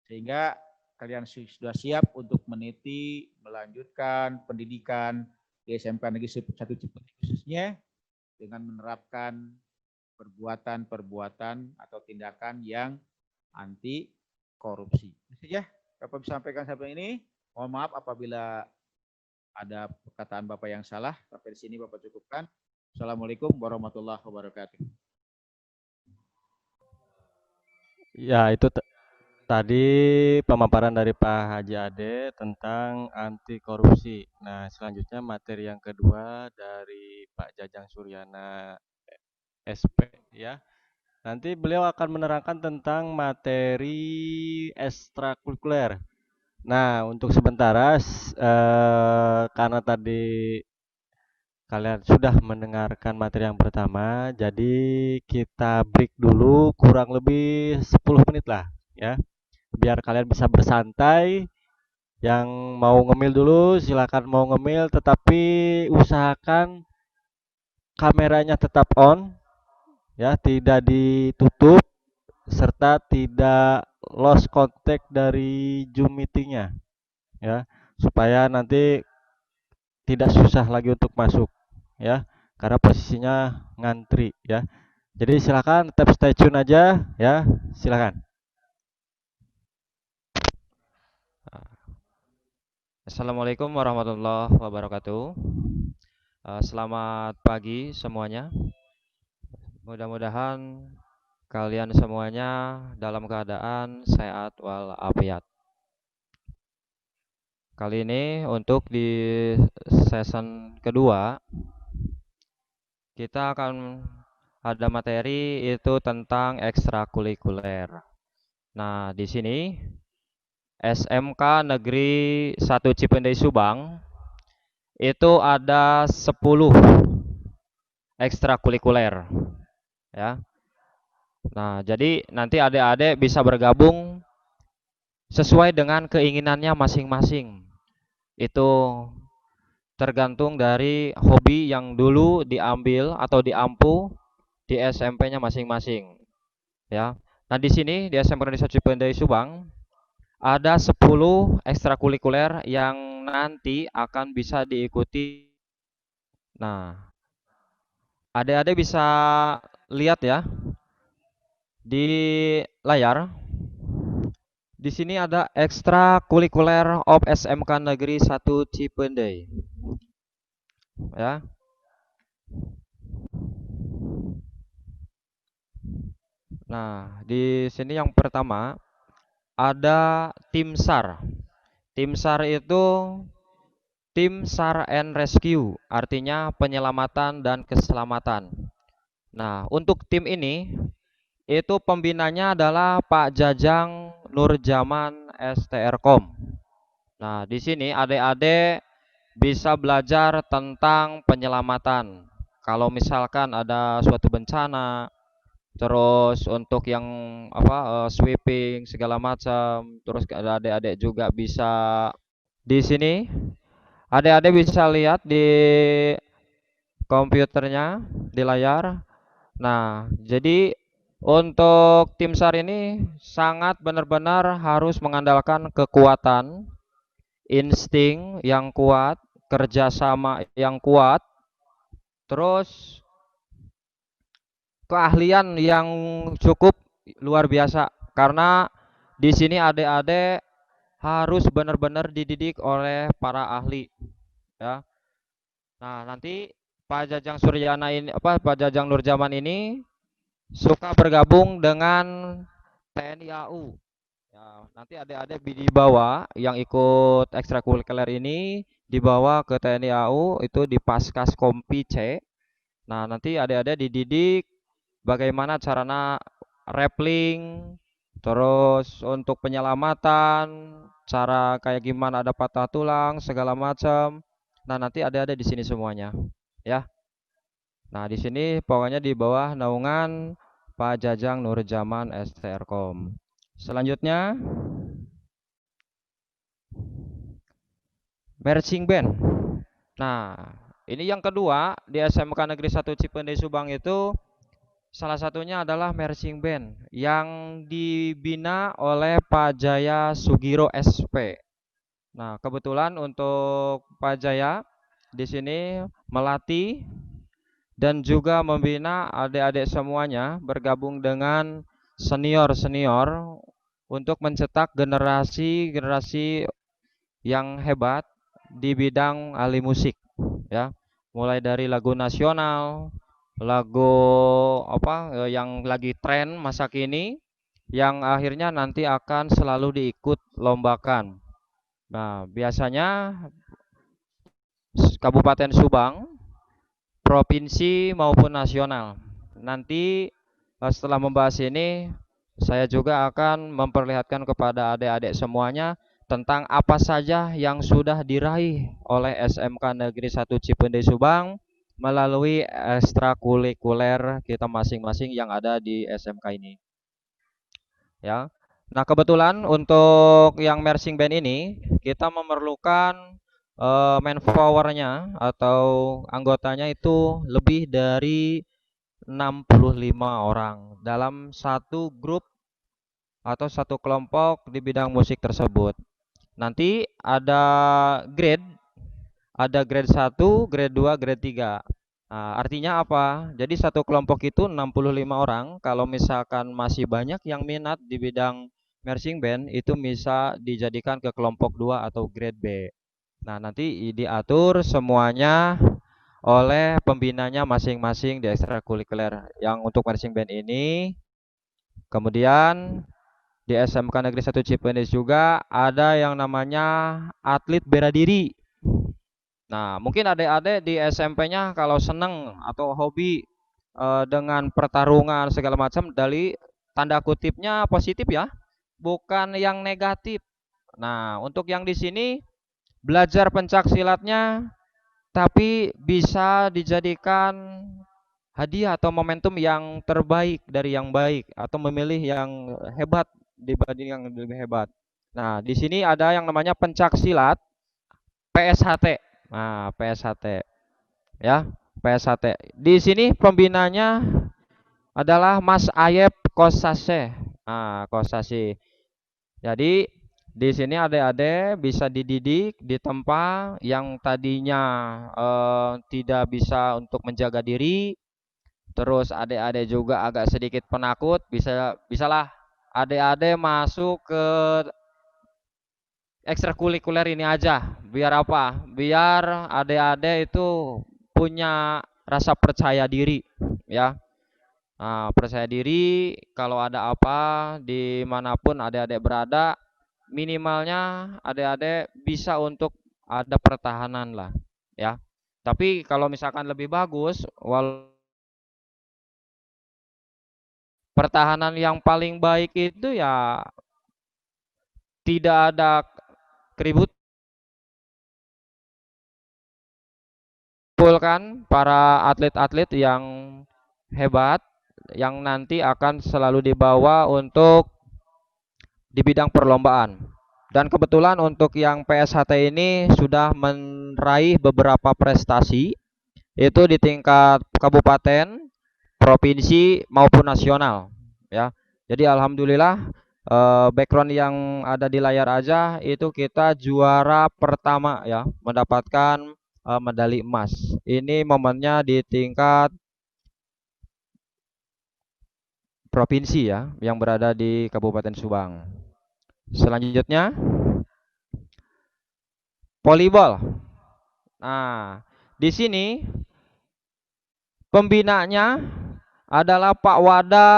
sehingga kalian sudah siap untuk meniti, melanjutkan pendidikan di SMK Negeri 1 Cipete khususnya dengan menerapkan perbuatan-perbuatan atau tindakan yang anti korupsi. Itu saja Bapak bisa sampaikan sampai ini. Mohon maaf apabila ada perkataan Bapak yang salah, sampai di sini Bapak cukupkan. Assalamualaikum warahmatullahi wabarakatuh. Ya, itu tadi pemaparan dari Pak Haji Ade tentang anti korupsi. Nah, selanjutnya materi yang kedua dari Pak Jajang Suryana SP ya. Nanti beliau akan menerangkan tentang materi ekstrakurikuler. Nah, untuk sementara karena tadi kalian sudah mendengarkan materi yang pertama, jadi kita break dulu kurang lebih 10 menit lah ya. Biar kalian bisa bersantai. Yang mau ngemil dulu silakan mau ngemil, tetapi usahakan kameranya tetap on ya, tidak ditutup serta tidak lost contact dari Zoom meetingnya ya, supaya nanti tidak susah lagi untuk masuk ya, karena posisinya ngantri ya. Jadi silakan tetap stay tune aja ya, silakan. Assalamualaikum warahmatullahi wabarakatuh. Selamat pagi semuanya. Mudah-mudahan kalian semuanya dalam keadaan sehat walafiat. Kali ini untuk di season kedua kita akan ada materi itu tentang ekstrakurikuler. Nah, di sini SMK Negeri 1 Cipendei Subang itu ada 10 ekstrakurikuler ya. Nah, jadi nanti adik-adik bisa bergabung sesuai dengan keinginannya masing-masing. Itu tergantung dari hobi yang dulu diambil atau diampu di SMP-nya masing-masing ya. Nah, di sini di SMK Negeri 1 Cipendei Subang ada 10 ekstrakurikuler yang nanti akan bisa diikuti. Nah, adik-adik bisa lihat ya di layar. Di sini ada ekstrakurikuler of SMK Negeri 1 Cipendei. Ya. Nah, di sini yang pertama ada tim SAR. Tim SAR itu tim SAR and Rescue, artinya penyelamatan dan keselamatan. Nah, untuk tim ini itu pembinanya adalah Pak Jajang Nurjaman STRKOM. Nah, di sini adik-adik bisa belajar tentang penyelamatan. Kalau misalkan ada suatu bencana, terus untuk yang sweeping segala macam, terus adik-adik juga bisa di sini adik-adik bisa lihat di komputernya di layar. Nah, jadi untuk tim SAR ini sangat benar-benar harus mengandalkan kekuatan, insting yang kuat, kerjasama yang kuat, terus keahlian yang cukup luar biasa. Karena di sini adik-adik harus benar-benar dididik oleh para ahli, ya. Nah, nanti Pak Jajang Suryana ini Pak Jajang Nurjaman ini suka bergabung dengan TNI AU. Ya, nanti adik-adik dibawa yang ikut ekstrakurikuler ini dibawa ke TNI AU itu di Paskas Kompi C. Nah, nanti adik-adik dididik bagaimana caranya rappling, terus untuk penyelamatan, cara kayak gimana ada patah tulang segala macam. Nah, nanti ada di sini semuanya, ya. Nah, di sini pokoknya di bawah naungan Pak Jajang Nurjaman STRKOM. Selanjutnya, marching band. Nah, ini yang kedua di SMK Negeri 1 Cipendei Subang itu salah satunya adalah marching band yang dibina oleh Pak Jaya Sugiro SP. Nah, kebetulan untuk Pak Jaya di sini melatih dan juga membina adik-adik semuanya bergabung dengan senior-senior untuk mencetak generasi-generasi yang hebat di bidang ahli musik, ya. Mulai dari lagu nasional, lagu yang lagi tren masa kini yang akhirnya nanti akan selalu diikut lombakan. Nah, biasanya Kabupaten Subang, provinsi maupun nasional. Nanti setelah membahas ini, saya juga akan memperlihatkan kepada adik-adik semuanya tentang apa saja yang sudah diraih oleh SMK Negeri 1 Cipendei Subang melalui ekstrakurikuler kita masing-masing yang ada di SMK ini. Ya. Nah, kebetulan untuk yang marching band ini kita memerlukan manpowernya atau anggotanya itu lebih dari 65 orang dalam satu grup atau satu kelompok di bidang musik tersebut. Nanti ada grade 1, grade 2, grade 3. Nah, artinya apa? Jadi satu kelompok itu 65 orang. Kalau misalkan masih banyak yang minat di bidang marching band, itu bisa dijadikan ke kelompok 2 atau grade B. Nah, nanti diatur semuanya oleh pembinanya masing-masing di ekstrakurikuler. Yang untuk marching band ini, kemudian di SMK Negeri 1 Cipendei juga ada yang namanya atlet bela diri. Nah, mungkin adik-adik di SMP-nya kalau seneng atau hobi dengan pertarungan segala macam dari tanda kutipnya positif ya, bukan yang negatif. Nah, untuk yang di sini belajar pencak silatnya tapi bisa dijadikan hadiah atau momentum yang terbaik dari yang baik atau memilih yang hebat dibanding yang lebih hebat. Nah, di sini ada yang namanya pencak silat PSHT. Nah, PSHT ya, PSHT. Di sini pembinanya adalah Mas Ayep Kosase. Kostasi. Jadi di sini adik-adik bisa dididik di tempat yang tadinya tidak bisa untuk menjaga diri. Terus adik-adik juga agak sedikit penakut, bisalah adik-adik masuk ke ekstrakurikuler ini aja. Biar apa? Biar adik-adik itu punya rasa percaya diri, ya. Percaya diri kalau ada apa dimanapun adik-adik berada, minimalnya adik-adik bisa untuk ada pertahanan lah, ya. Tapi kalau misalkan lebih bagus, pertahanan yang paling baik itu ya tidak ada keributan, kan para atlet-atlet yang hebat yang nanti akan selalu dibawa untuk di bidang perlombaan. Dan kebetulan untuk yang PSHT ini sudah meraih beberapa prestasi itu di tingkat kabupaten, provinsi maupun nasional, ya. Jadi alhamdulillah background yang ada di layar aja itu kita juara pertama, ya, mendapatkan medali emas. Ini momennya di tingkat provinsi, ya, yang berada di Kabupaten Subang. Selanjutnya volleyball. Nah, di sini pembinanya adalah Pak Wada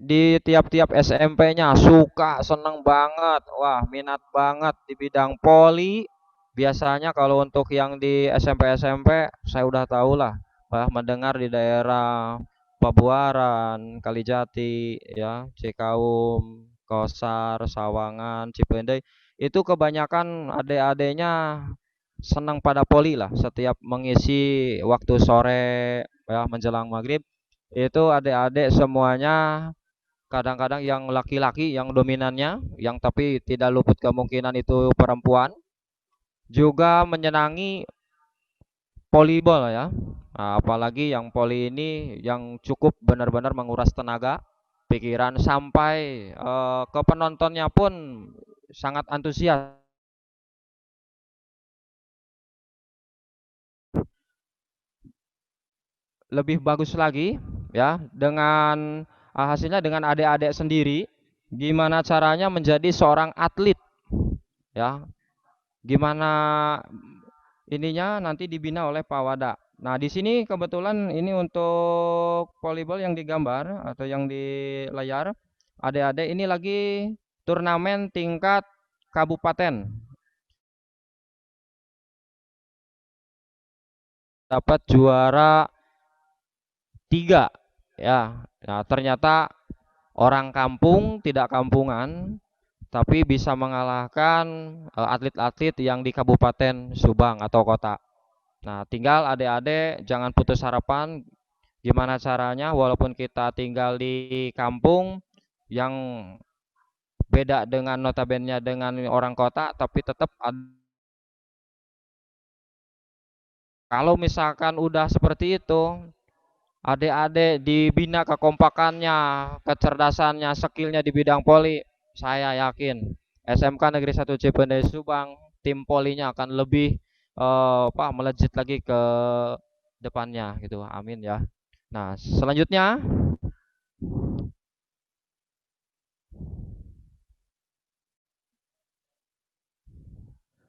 di tiap-tiap SMP-nya, suka, seneng banget, wah minat banget di bidang poli. Biasanya kalau untuk yang di SMP-SMP saya udah tahu lah, mendengar di daerah Pabuaran, Kalijati, ya, Cikaum, Kosar, Sawangan, Cipendei, itu kebanyakan adik-adiknya senang pada poli lah. Setiap mengisi waktu sore, ya, menjelang maghrib, itu adik-adik semuanya, kadang-kadang yang laki-laki yang dominannya, yang tapi tidak luput kemungkinan itu perempuan, juga menyenangi volleyball, ya. Apalagi yang poli ini yang cukup benar-benar menguras tenaga, pikiran, sampai ke penontonnya pun sangat antusias. Lebih bagus lagi, ya, dengan hasilnya dengan adik-adik sendiri, gimana caranya menjadi seorang atlet, ya. Gimana ininya nanti dibina oleh Pak Wada. Nah, di sini kebetulan ini untuk volleyball yang digambar atau yang di layar, adik-adik ini lagi turnamen tingkat kabupaten. Dapat juara 3, ya. Nah, ternyata orang kampung, tidak kampungan, tapi bisa mengalahkan atlet-atlet yang di Kabupaten Subang atau kota. Nah, tinggal adik-adik jangan putus harapan. Gimana caranya walaupun kita tinggal di kampung yang beda dengan notabene dengan orang kota, tapi tetap kalau misalkan udah seperti itu, adik-adik dibina kekompakannya, kecerdasannya, skillnya di bidang poli, saya yakin SMK Negeri 1 Cipendei Subang, tim polinya akan lebih melejit lagi ke depannya gitu. Amin, ya. Nah, selanjutnya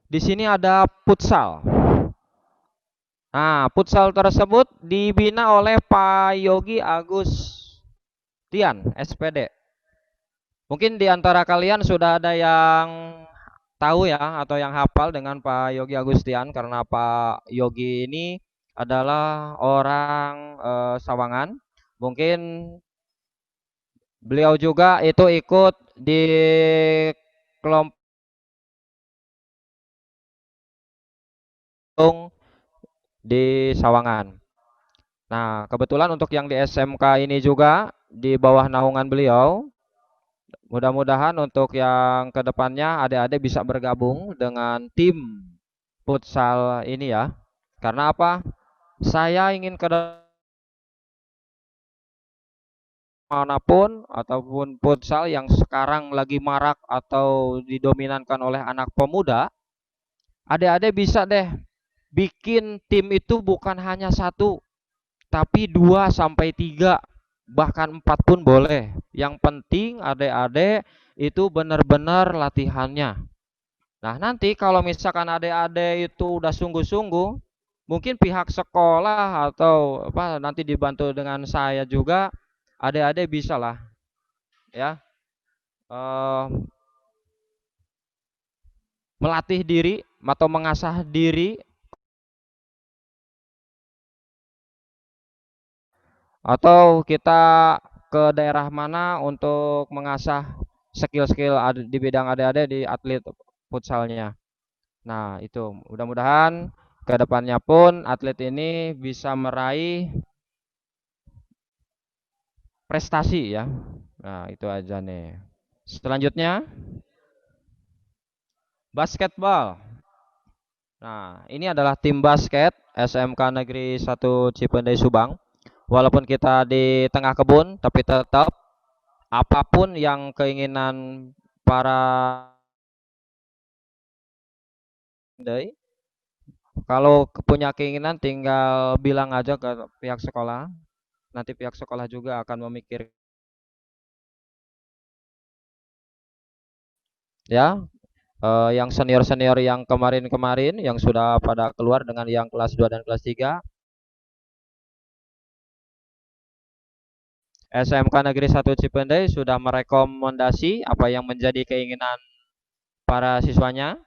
di sini ada futsal. Nah, futsal tersebut dibina oleh Pak Yogi Agustian, SPD. Mungkin di antara kalian sudah ada yang tahu, ya, atau yang hafal dengan Pak Yogi Agustian, karena Pak Yogi ini adalah orang Sawangan. Mungkin beliau juga itu ikut di kelompok di Sawangan. Nah, kebetulan untuk yang di SMK ini juga di bawah naungan beliau. Mudah-mudahan untuk yang kedepannya adik-adik bisa bergabung dengan tim futsal ini, ya. Karena apa? Saya ingin ke manapun ataupun futsal yang sekarang lagi marak atau didominankan oleh anak pemuda, adik-adik bisa deh bikin tim itu bukan hanya satu, tapi 2 sampai 3, bahkan 4 pun boleh. Yang penting adik-adik itu benar-benar latihannya. Nah, nanti kalau misalkan adik-adik itu udah sungguh-sungguh, mungkin pihak sekolah atau apa nanti dibantu dengan saya juga, adik-adik bisa lah ya eh, melatih diri atau mengasah diri atau kita ke daerah mana untuk mengasah skill-skill di bidang adik-adik di atlet futsalnya. Nah, itu mudah-mudahan ke depannya pun atlet ini bisa meraih prestasi ya. Nah, itu aja nih. Selanjutnya, basketball. Nah, ini adalah tim basket SMK Negeri 1 Cipendei Subang. Walaupun kita di tengah kebun, tapi tetap apapun yang keinginan para kalau punya keinginan tinggal bilang aja ke pihak sekolah. Nanti pihak sekolah juga akan memikir ya yang senior-senior yang kemarin-kemarin yang sudah pada keluar dengan yang kelas 2 dan kelas 3. SMK Negeri 1 Cipendei sudah merekomendasi apa yang menjadi keinginan para siswanya.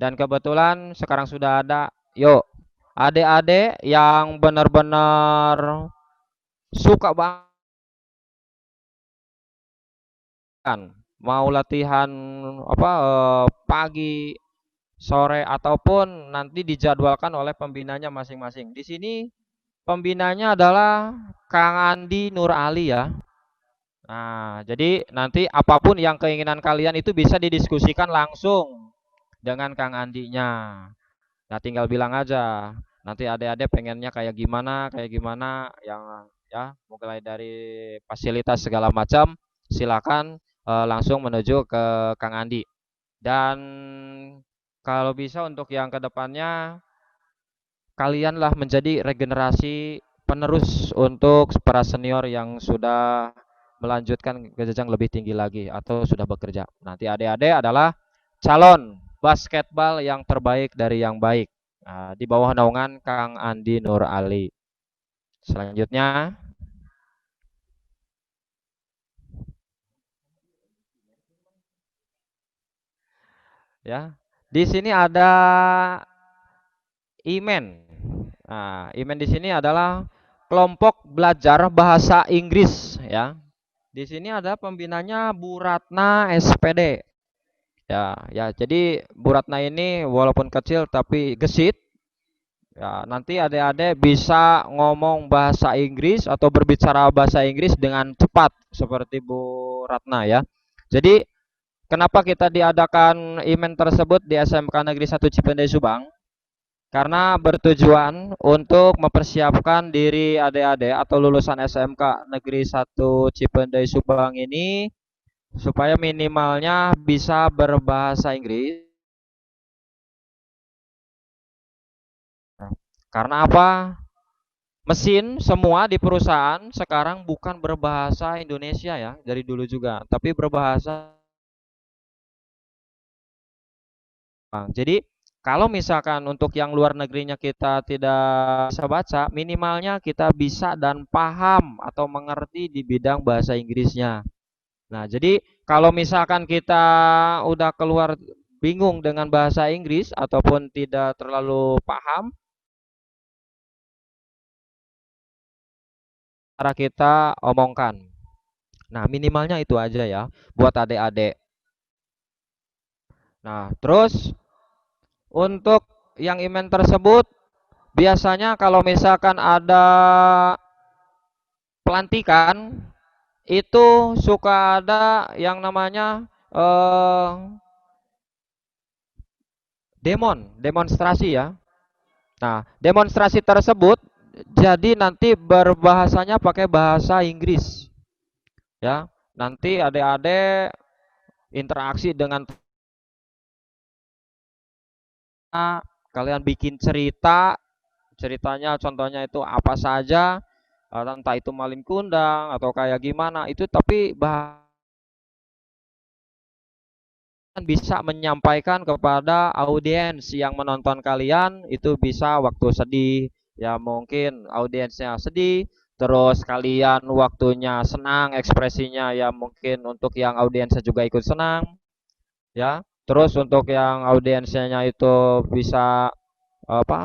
Dan kebetulan sekarang sudah ada, yuk adik-adik yang benar-benar suka banget mau latihan apa pagi, sore ataupun nanti dijadwalkan oleh pembinanya masing-masing. Di sini pembinanya adalah Kang Andi Nur Ali ya. Nah, jadi nanti apapun yang keinginan kalian itu bisa didiskusikan langsung dengan Kang Andinya. Nah, tinggal bilang aja. Nanti adik-adik pengennya kayak gimana yang ya mulai dari fasilitas segala macam, silakan langsung menuju ke Kang Andi. Dan kalau bisa untuk yang kedepannya kalianlah menjadi regenerasi penerus untuk para senior yang sudah melanjutkan ke jenjang lebih tinggi lagi atau sudah bekerja. Nanti adik-adik adalah calon basketbal yang terbaik dari yang baik. Nah, di bawah naungan Kang Andi Nur Ali. Selanjutnya, ya, di sini ada IMEN. Nah, IMEN di sini adalah kelompok belajar bahasa Inggris, ya. Di sini ada pembinanya Bu Ratna SPD. Ya, ya. Jadi Bu Ratna ini walaupun kecil tapi gesit. Ya, nanti adik-adik bisa ngomong bahasa Inggris atau berbicara bahasa Inggris dengan cepat seperti Bu Ratna ya. Jadi kenapa kita diadakan event tersebut di SMK Negeri 1 Cipendei Subang? Karena bertujuan untuk mempersiapkan diri adik-adik atau lulusan SMK Negeri 1 Cipendei Subang ini supaya minimalnya bisa berbahasa Inggris. Karena apa? Mesin semua di perusahaan sekarang bukan berbahasa Indonesia ya, dari dulu juga, tapi berbahasa Jepang. Jadi kalau misalkan untuk yang luar negerinya kita tidak bisa baca, minimalnya kita bisa dan paham atau mengerti di bidang bahasa Inggrisnya. Nah, jadi kalau misalkan kita udah keluar bingung dengan bahasa Inggris ataupun tidak terlalu paham, cara kita omongkan. Nah, minimalnya itu aja ya buat adik-adik. Nah, terus untuk yang event tersebut biasanya kalau misalkan ada pelantikan itu suka ada yang namanya demonstrasi ya. Nah, demonstrasi tersebut jadi nanti berbahasanya pakai bahasa Inggris. ya. Nanti adik-adik interaksi dengan kalian bikin cerita, ceritanya contohnya itu apa saja, entah itu maling kundang atau kayak gimana itu, tapi bisa menyampaikan kepada audiens yang menonton kalian itu, bisa waktu sedih ya mungkin audiensnya sedih, terus kalian waktunya senang ekspresinya ya mungkin untuk yang audiensnya juga ikut senang ya. Terus untuk yang audiensnya itu bisa apa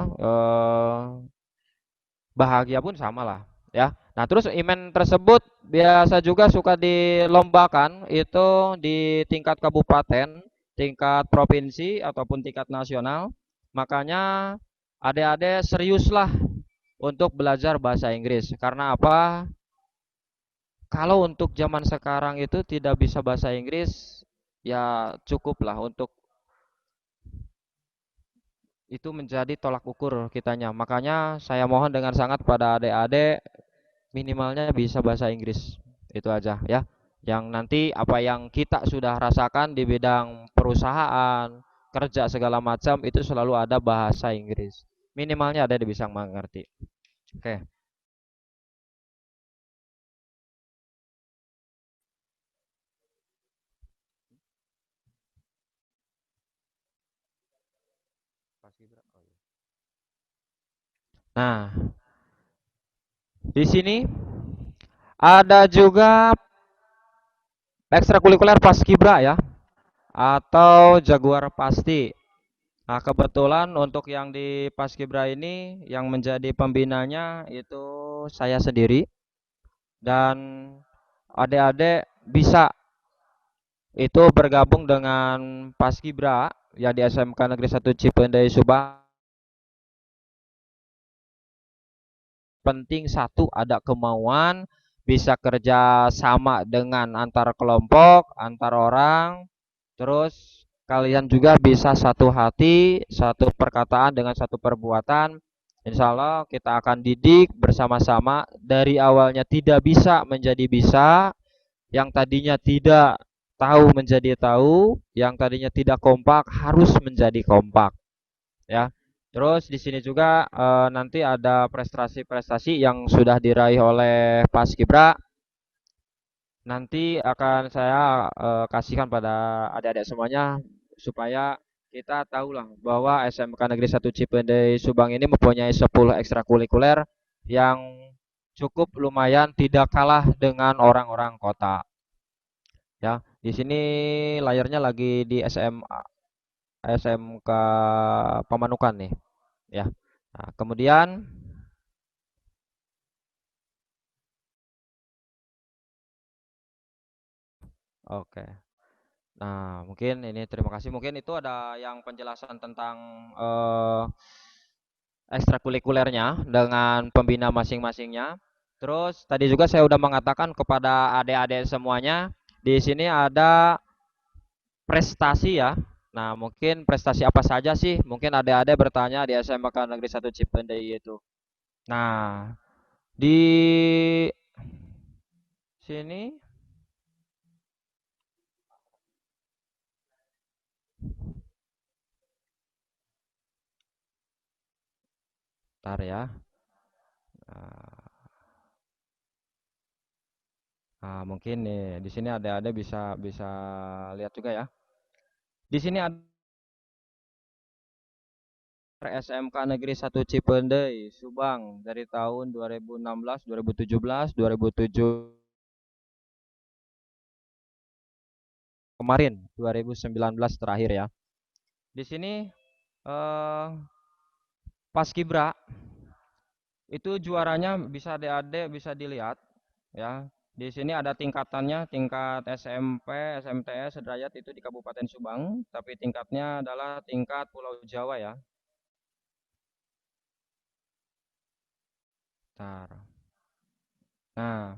bahagia pun sama lah ya. Nah, terus event tersebut biasa juga suka dilombakan itu di tingkat kabupaten, tingkat provinsi ataupun tingkat nasional. Makanya adik-adik seriuslah untuk belajar bahasa Inggris. Karena apa? Kalau untuk zaman sekarang itu tidak bisa bahasa Inggris, ya cukuplah untuk itu menjadi tolak ukur kitanya. Makanya saya mohon dengan sangat pada adik-adik minimalnya bisa bahasa Inggris. Itu aja ya. Yang nanti apa yang kita sudah rasakan di bidang perusahaan, kerja segala macam itu selalu ada bahasa Inggris. Minimalnya ada yang bisa mengerti. Oke. Nah, di sini ada juga ekstrakurikuler Paskibra ya, atau Jaguar Pasti. Nah, kebetulan untuk yang di Paskibra ini yang menjadi pembinanya itu saya sendiri, dan adik-adik bisa itu bergabung dengan Paskibra ya di SMK Negeri 1 Cipendei Subang. Penting satu, ada kemauan, bisa kerja sama dengan antar kelompok, antar orang, terus kalian juga bisa satu hati, satu perkataan dengan satu perbuatan. Insya Allah kita akan didik bersama-sama dari awalnya tidak bisa menjadi bisa, yang tadinya tidak tahu menjadi tahu, yang tadinya tidak kompak harus menjadi kompak ya. Terus di sini juga nanti ada prestasi-prestasi yang sudah diraih oleh Paskibra. Nanti akan saya kasihkan pada adik-adik semuanya supaya kita tahulah bahwa SMK Negeri 1 Cipendei Subang ini mempunyai 10 ekstrakurikuler yang cukup lumayan, tidak kalah dengan orang-orang kota. Ya, di sini layarnya lagi di SMK Pamanukan nih, ya. Nah, kemudian oke. Nah, mungkin ini terima kasih. Mungkin itu ada yang penjelasan tentang eh, ekstrakurikulernya dengan pembina masing-masingnya. Terus tadi juga saya udah mengatakan kepada adik-adik semuanya, di sini ada prestasi ya. Nah, mungkin prestasi apa saja sih? Mungkin adik-adik bertanya di SMK Negeri 1 Cipendei itu. Nah, di sini, ntar ya. Nah, mungkin nih di sini ada bisa bisa lihat juga ya. Di sini ada SMK Negeri 1 Cipendei Subang dari tahun 2016, 2017, 2007 kemarin 2019 terakhir ya. Di sini eh Paskibra itu juaranya bisa adik-adik bisa dilihat ya. Di sini ada tingkatannya, tingkat SMP, SMTS, sederajat itu di Kabupaten Subang, tapi tingkatnya adalah tingkat Pulau Jawa ya. Bentar. Nah,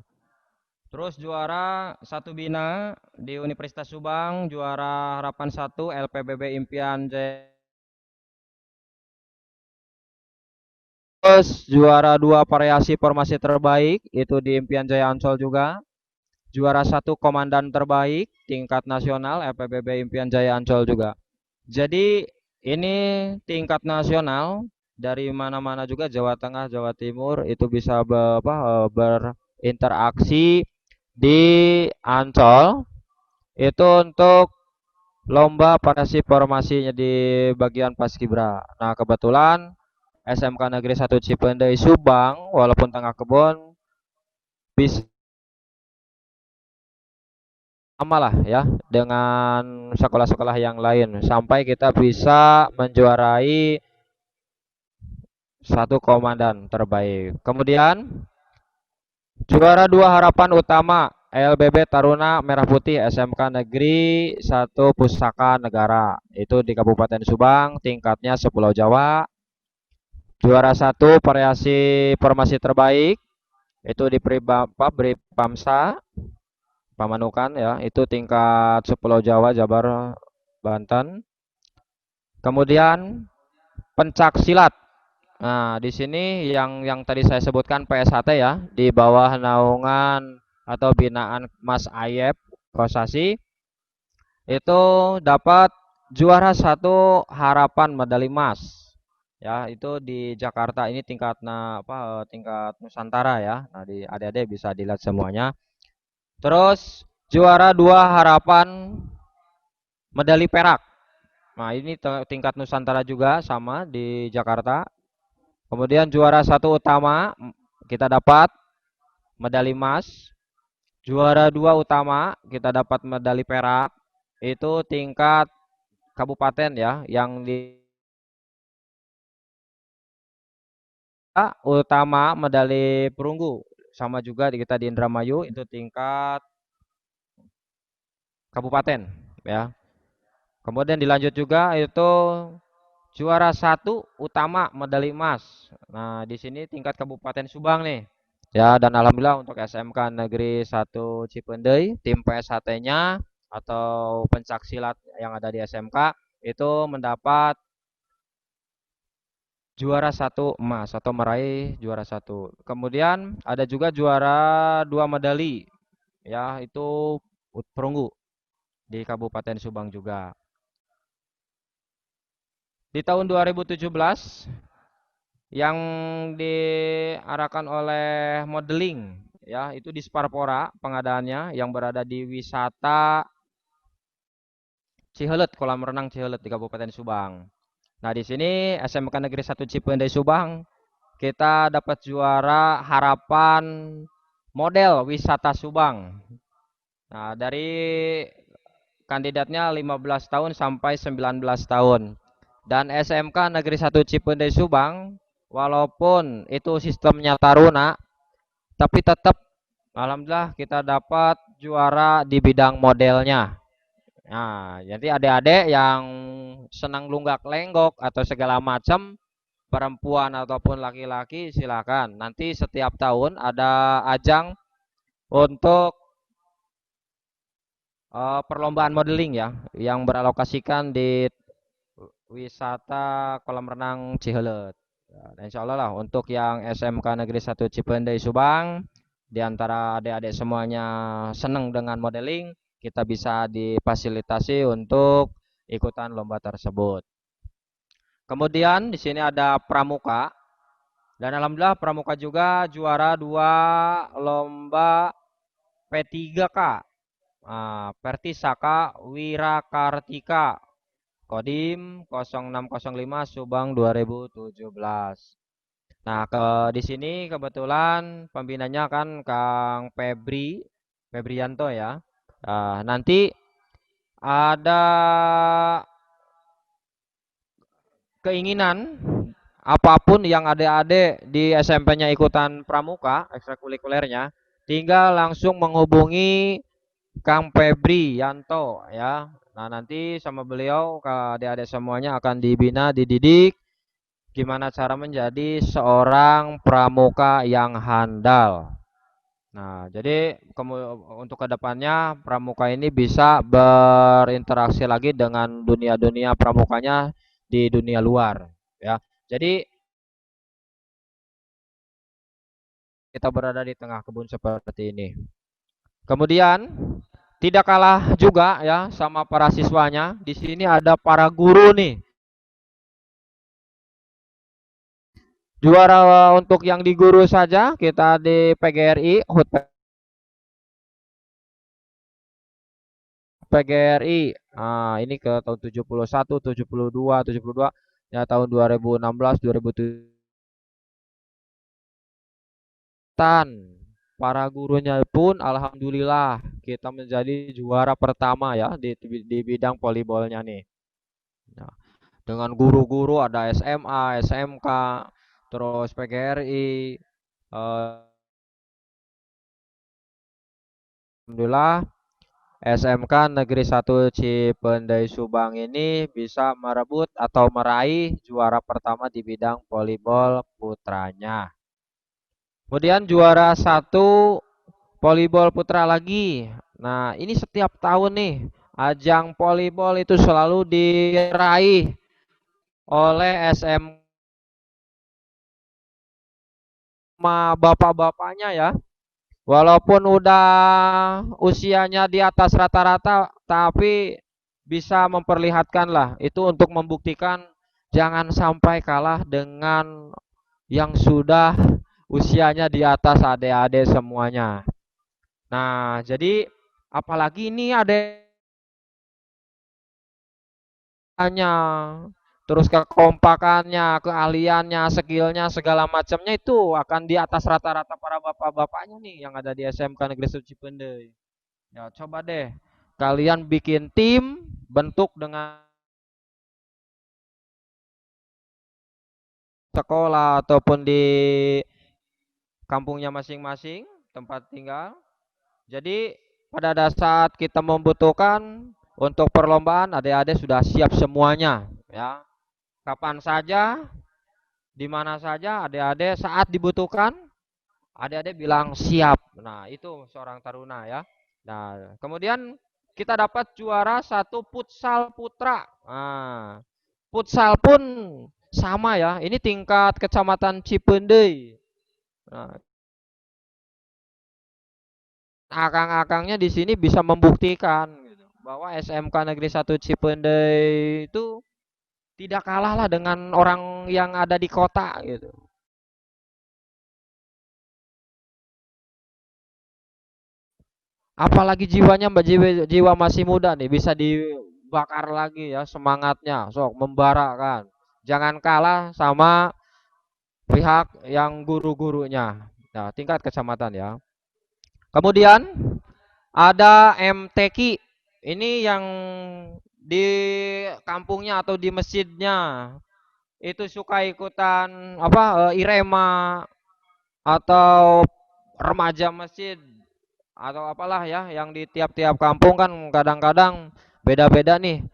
terus juara satu bina di Universitas Subang, juara harapan 1 LPBB Impian Jaya. Terus juara 2 variasi formasi terbaik itu di Impian Jaya Ancol juga. juara 1 komandan terbaik tingkat nasional LPBB Impian Jaya Ancol juga. Jadi ini tingkat nasional dari mana-mana juga, Jawa Tengah, Jawa Timur itu bisa berinteraksi di Ancol itu untuk lomba formasinya di bagian Paskibra. Nah, kebetulan SMK Negeri 1 Cipendei Subang walaupun tengah kebun bisa sama lah ya dengan sekolah-sekolah yang lain sampai kita bisa menjuarai 1 komandan terbaik. Kemudian juara 2 harapan utama LBB Taruna Merah Putih SMK Negeri 1 Pusaka Negara. Itu di Kabupaten Subang, tingkatnya sepulau Jawa. Juara 1 variasi formasi terbaik itu di Bripamsa Pamanukan ya, itu tingkat sepulau Jawa, Jabar, Banten. Kemudian pencak silat. Nah, di sini yang tadi saya sebutkan PSHT ya, di bawah naungan atau binaan Mas Ayep Kosasi itu dapat juara 1 harapan medali emas. Ya, itu di Jakarta ini tingkat Nusantara ya. Nah, di adik-adik bisa dilihat semuanya. Terus juara 2 harapan medali perak. Nah, ini tingkat Nusantara juga sama di Jakarta. Kemudian juara 1 utama kita dapat medali emas. Juara 2 utama kita dapat medali perak. Itu tingkat kabupaten ya, yang di utama medali perunggu. Sama juga kita di Indramayu itu tingkat kabupaten ya. Kemudian dilanjut juga itu juara 1 utama medali emas. Nah, di sini tingkat Kabupaten Subang nih. Ya, dan alhamdulillah untuk SMK Negeri 1 Cipendei, tim PSHT-nya atau pencak silat yang ada di SMK itu mendapat juara 1 emas atau meraih juara 1. Kemudian ada juga juara 2 medali ya, itu perunggu di Kabupaten Subang juga. Di tahun 2017 yang diarahkan oleh modeling ya, itu di Sparpora pengadaannya yang berada di wisata Cihelet, kolam renang Cihelet di Kabupaten Subang. Nah, di sini SMK Negeri 1 Cipendei Subang kita dapat juara harapan model wisata Subang. Nah, dari kandidatnya 15 tahun sampai 19 tahun. Dan SMK Negeri 1 Cipendei Subang walaupun itu sistemnya taruna tapi tetap alhamdulillah kita dapat juara di bidang modelnya. Nah, jadi adik-adik yang senang lunggak lenggok atau segala macam perempuan ataupun laki-laki silakan. Nanti setiap tahun ada ajang untuk perlombaan modeling ya yang beralokasikan di wisata kolam renang Cihelet. Ya, insya Allah lah untuk yang SMK Negeri 1 Cipendei Subang, di antara adik-adik semuanya senang dengan modeling, kita bisa difasilitasi untuk ikutan lomba tersebut. Kemudian di sini ada pramuka, dan alhamdulillah pramuka juga juara 2 lomba P3K, Pertisaka Wirakartika Kodim 0605 Subang 2017. Nah, di sini kebetulan pembinanya kan Kang Febrianto ya. Nanti ada keinginan apapun yang adik-adik di SMP-nya ikutan pramuka ekstrakurikulernya, tinggal langsung menghubungi Kang Febrianto ya. Nah, nanti sama beliau adik-adik semuanya akan dibina, dididik gimana cara menjadi seorang pramuka yang handal. Nah, jadi untuk kedepannya pramuka ini bisa berinteraksi lagi dengan dunia-dunia pramukanya di dunia luar ya. Jadi kita berada di tengah kebun seperti ini. Kemudian tidak kalah juga ya sama para siswanya. Di sini ada para guru nih. Juara untuk yang di guru saja kita di PGRI, HUT PGRI. Nah, ini ke tahun 71, 72, 72 ya tahun 2016, 2007. Para gurunya pun alhamdulillah kita menjadi juara pertama ya di bidang volleybalnya nih. Nah, dengan guru-guru ada SMA, SMK, terus PGRI. Alhamdulillah SMK Negeri 1 Cipendei Subang ini bisa merebut atau meraih juara pertama di bidang volleyball putranya. Kemudian juara 1 volleyball putra lagi. Nah, ini setiap tahun nih ajang volleyball itu selalu diraih oleh SMA bapak-bapaknya ya. Walaupun udah usianya di atas rata-rata, tapi bisa memperlihatkan lah. Itu untuk membuktikan jangan sampai kalah dengan yang sudah usianya di atas adik-adik semuanya. Nah, jadi apalagi ini adanya, terus kekompakannya, keahliannya, skillnya, segala macamnya itu akan di atas rata-rata para bapak-bapaknya nih yang ada di SMK Negeri 1 Cipendei. Ya, coba deh kalian bikin tim, bentuk dengan sekolah ataupun di kampungnya masing-masing, tempat tinggal. Jadi pada saat kita membutuhkan untuk perlombaan, adik-adik sudah siap semuanya, ya. Kapan saja, di mana saja, adik-adik saat dibutuhkan, adik-adik bilang siap. Nah, itu seorang taruna ya. Nah, kemudian kita dapat juara 1 futsal putra. Nah, futsal pun sama ya. Ini tingkat Kecamatan Cipendei. Nah, akang-akangnya di sini bisa membuktikan gitu, bahwa SMK Negeri 1 Cipendei itu tidak kalah lah dengan orang yang ada di kota gitu. Apalagi jiwanya Mbak, jiwa masih muda nih, bisa dibakar lagi ya semangatnya, sok membara kan. Jangan kalah sama pihak yang guru-gurunya. Nah, tingkat kecamatan ya. Kemudian ada MTQ. Ini yang di kampungnya atau di masjidnya itu suka ikutan apa irema atau remaja masjid atau apalah ya yang di tiap-tiap kampung kan kadang-kadang beda-beda nih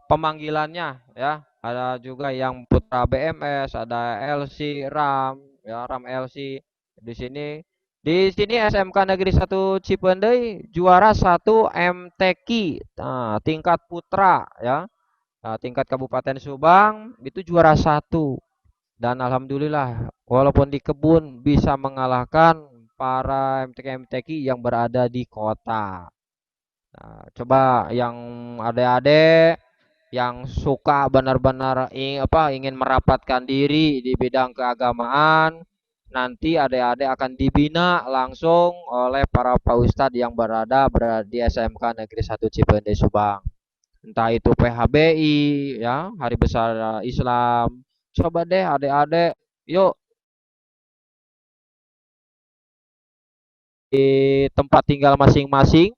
pemanggilannya ya. Ada juga yang putra BMS, ada LC RAM ya, RAM LC. Di sini SMK Negeri 1 Cipendei juara 1 MTQ. Nah, tingkat putra ya. Nah, tingkat Kabupaten Subang itu juara 1. Dan alhamdulillah walaupun di kebun bisa mengalahkan para MTQ-MTQ yang berada di kota. Nah, coba yang adik-adik yang suka benar-benar ingin merapatkan diri di bidang keagamaan, nanti adik-adik akan dibina langsung oleh para Pak Ustadz yang berada di SMK Negeri 1 Cipendei Subang. Entah itu PHBI ya, Hari Besar Islam. Coba deh adik-adik, yuk di tempat tinggal masing-masing,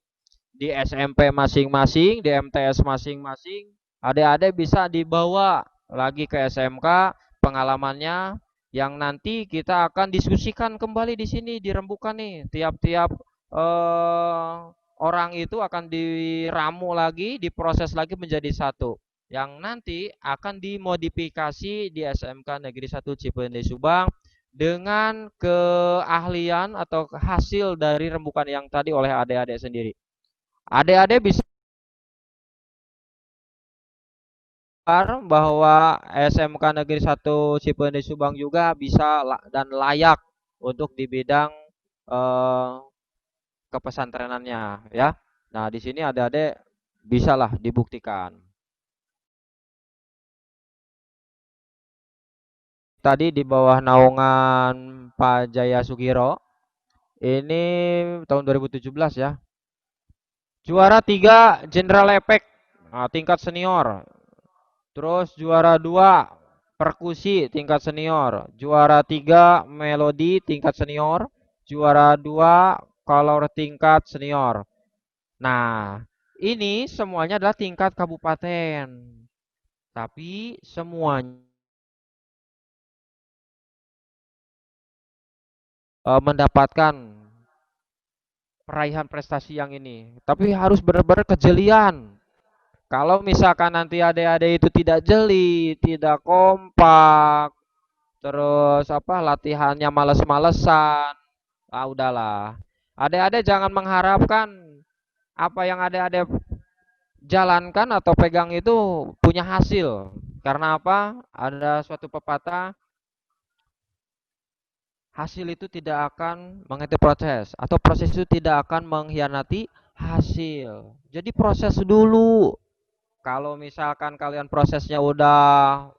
di SMP masing-masing, di MTS masing-masing, adik-adik bisa dibawa lagi ke SMK pengalamannya yang nanti kita akan diskusikan kembali di sini di Rembukan nih. Tiap-tiap orang itu akan diramu lagi, diproses lagi menjadi satu. Yang nanti akan dimodifikasi di SMK Negeri 1 Cipendei Subang dengan keahlian atau hasil dari rembukan yang tadi oleh adik-adik sendiri. Adik-adik bisa bahwa SMK Negeri 1 Cipendei Subang juga bisa dan layak untuk di bidang kepesantrenannya ya. Nah, di sini adik-adik bisalah dibuktikan. Tadi di bawah naungan Pak Jaya Sugiro, ini tahun 2017 ya. Juara 3 General Epek, nah, tingkat senior. Terus juara 2 perkusi tingkat senior. Juara 3 melodi tingkat senior. Juara 2 color tingkat senior. Nah, ini semuanya adalah tingkat kabupaten. Tapi semuanya mendapatkan peraihan prestasi yang ini. Tapi harus benar-benar kejelian. Kalau misalkan nanti adik-adik itu tidak jeli, tidak kompak, terus apa latihannya males-malesan, ah udahlah. Adik-adik jangan mengharapkan apa yang adik-adik jalankan atau pegang itu punya hasil. Karena apa? Ada suatu pepatah, hasil itu tidak akan mengikuti proses atau proses itu tidak akan mengkhianati hasil. Jadi proses dulu. Kalau misalkan kalian prosesnya udah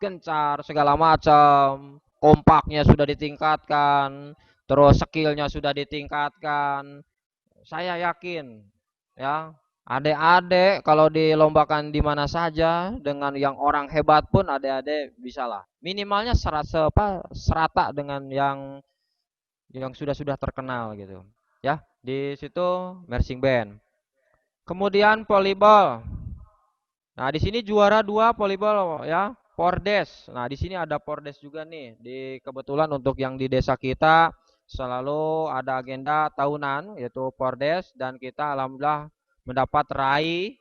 gencar segala macam, kompaknya sudah ditingkatkan, terus skillnya sudah ditingkatkan, saya yakin ya adik-adik kalau dilombakan di mana saja dengan yang orang hebat pun adik-adik bisalah minimalnya serata dengan yang sudah terkenal gitu ya. Di situ marching band, kemudian volleyball. Nah, di sini juara 2 volleyball ya, Pordes. Nah, di sini ada Pordes juga nih. Kebetulan untuk yang di desa kita selalu ada agenda tahunan yaitu Pordes dan kita alhamdulillah mendapat raih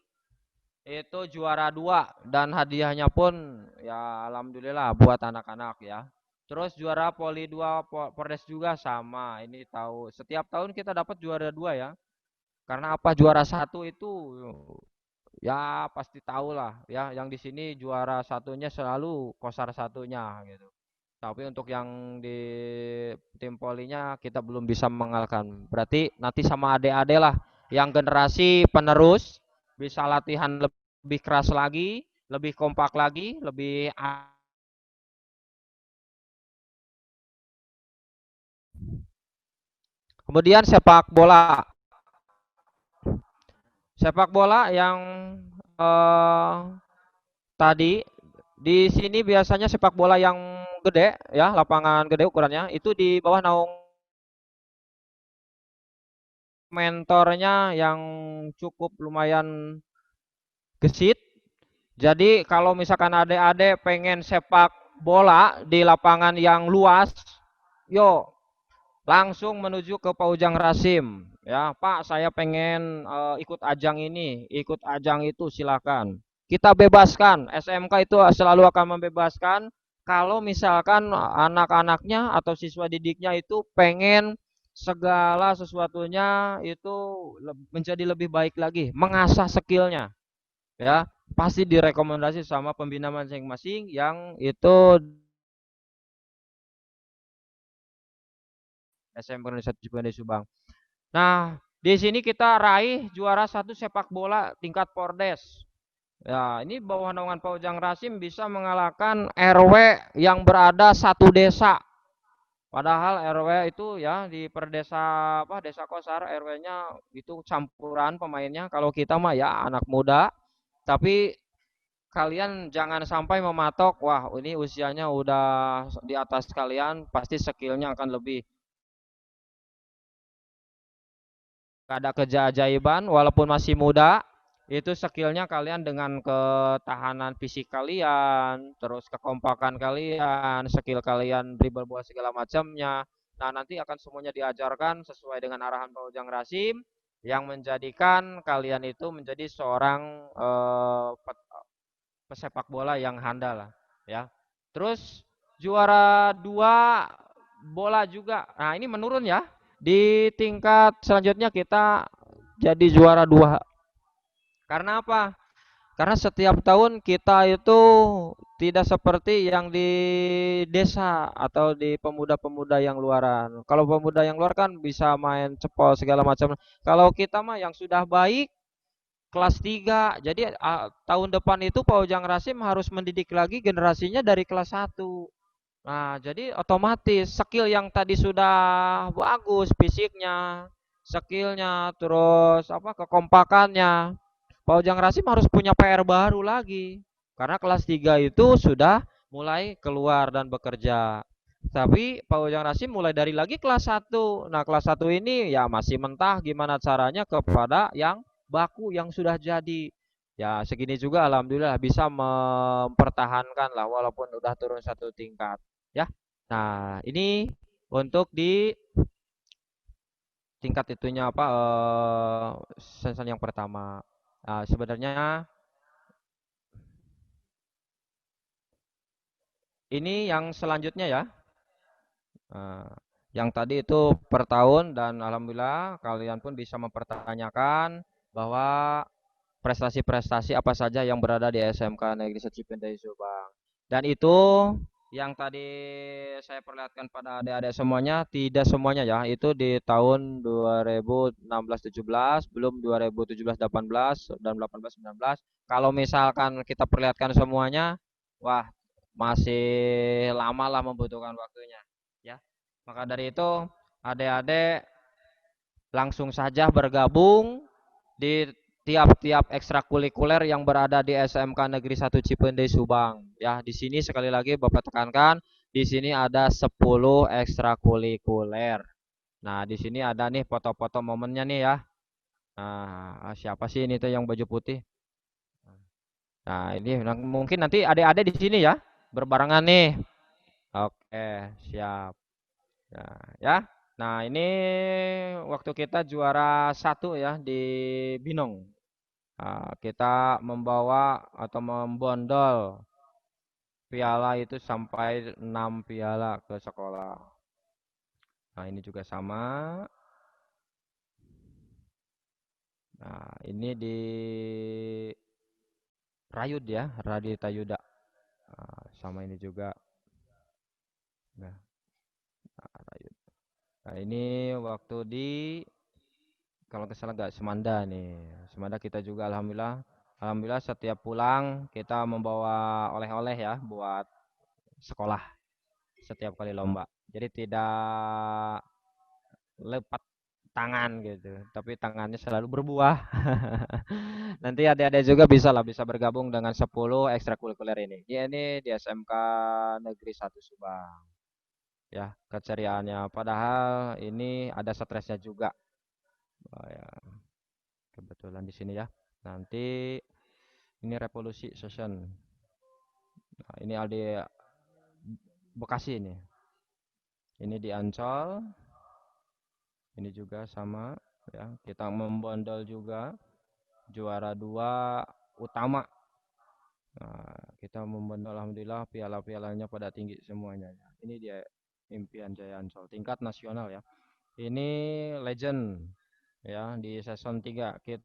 itu juara 2 dan hadiahnya pun ya alhamdulillah buat anak-anak ya. Terus juara Poli 2 Pordes juga sama. Ini tahu setiap tahun kita dapat juara 2 ya. Karena apa juara 1 itu ya pasti tahu lah ya, yang di sini juara satunya selalu Kosar satunya gitu. Tapi untuk yang di tim polinya kita belum bisa mengalahkan. Berarti nanti sama adik-adik lah yang generasi penerus bisa latihan lebih keras lagi, lebih kompak lagi, lebih kemudian sepak bola. Sepak bola yang tadi di sini biasanya sepak bola yang gede ya, lapangan gede ukurannya itu di bawah naung mentornya yang cukup lumayan gesit. Jadi kalau misalkan adik-adik pengen sepak bola di lapangan yang luas, yuk langsung menuju ke Pak Ujang Rasim. Ya, Pak, saya pengen ikut ajang ini, ikut ajang itu silakan. Kita bebaskan, SMK itu selalu akan membebaskan kalau misalkan anak-anaknya atau siswa didiknya itu pengen segala sesuatunya itu menjadi lebih baik lagi, mengasah skillnya. Ya, pasti direkomendasi sama pembina masing-masing yang itu SMK Indonesia Cipayung Subang. Nah, di sini kita raih juara 1 sepak bola tingkat Pordes. Ya, ini bawah naungan Pak Ujang Rasim bisa mengalahkan RW yang berada satu desa. Padahal RW itu ya di perdesa apa Desa Kosar RW-nya itu campuran pemainnya. Kalau kita mah ya anak muda, tapi kalian jangan sampai mematok, wah ini usianya udah di atas kalian, pasti skillnya akan lebih. Ada keajaiban walaupun masih muda itu skillnya kalian dengan ketahanan fisik kalian terus kekompakan kalian skill kalian dribble bola segala macamnya, nah nanti akan semuanya diajarkan sesuai dengan arahan Pak Ujang Rasim yang menjadikan kalian itu menjadi seorang pesepak bola yang handal lah ya. Terus juara 2 bola juga, nah ini menurun ya. Di tingkat selanjutnya kita jadi juara 2. Karena apa? Karena setiap tahun kita itu tidak seperti yang di desa atau di pemuda-pemuda yang luaran. Kalau pemuda yang luar kan bisa main cepol segala macam. Kalau kita mah yang sudah baik kelas 3. Jadi tahun depan itu Pak Ujang Rasim harus mendidik lagi generasinya dari kelas 1. Nah, jadi otomatis skill yang tadi sudah bagus fisiknya, skillnya, terus apa kekompakannya, Pak Ujang Rasim harus punya PR baru lagi. Karena kelas 3 itu sudah mulai keluar dan bekerja. Tapi Pak Ujang Rasim mulai dari lagi kelas 1. Nah, kelas 1 ini ya masih mentah gimana caranya kepada yang baku yang sudah jadi. Ya, segini juga alhamdulillah bisa mempertahankan lah walaupun udah turun satu tingkat. Ya. Nah, ini untuk di tingkat itunya apa season yang pertama. Nah, sebenarnya ini yang selanjutnya ya. Nah, yang tadi itu per tahun dan alhamdulillah kalian pun bisa mempertanyakan bahwa prestasi-prestasi apa saja yang berada di SMK Negeri 1 Cipendei Subang. Dan itu yang tadi saya perlihatkan pada adik-adik semuanya, tidak semuanya ya, itu di tahun 2016-17, belum 2017-18 dan 18-19. Kalau misalkan kita perlihatkan semuanya, wah masih lama lah membutuhkan waktunya ya. Maka dari itu adik-adik langsung saja bergabung di tiap-tiap ekstrakurikuler yang berada di SMK Negeri 1 Cipendei Subang. Ya, di sini sekali lagi Bapak tekankan, di sini ada 10 ekstrakurikuler. Nah, di sini ada nih foto-foto momennya nih ya. Nah, siapa sih ini tuh yang baju putih? Nah, ini mungkin nanti adik-adik di sini ya, berbarengan nih. Oke, siap. Nah, ya. Nah, ini waktu kita juara 1 ya di Binong. Kita membawa atau membondol piala itu sampai 6 piala ke sekolah. Nah, ini juga sama. Nah, ini di Rayud ya, Radita Yuda. Sama ini juga. Nah, Rayud. Nah, ini waktu di kalau nggak salah nggak Semanda nih. Semanda kita juga alhamdulillah setiap pulang kita membawa oleh-oleh ya buat sekolah setiap kali lomba. Jadi tidak lepat tangan gitu, tapi tangannya selalu berbuah. Nanti adik-adik juga bisa bergabung dengan 10 ekstrakurikuler ini. Ya, ini di SMK Negeri 1 Subang. Ya, keceriaannya. Padahal ini ada stresnya juga. Oh, ya, kebetulan di sini ya. Nanti ini revolusi session. Nah, ini Aldi Bekasi ini. Ini di Ancol. Ini juga sama ya. Kita membondol juga juara 2 utama. Nah, kita membondol alhamdulillah piala-pialanya pada tinggi semuanya. Ini dia impian Jaya Ancol tingkat nasional ya. Ini legend ya di season 3 kita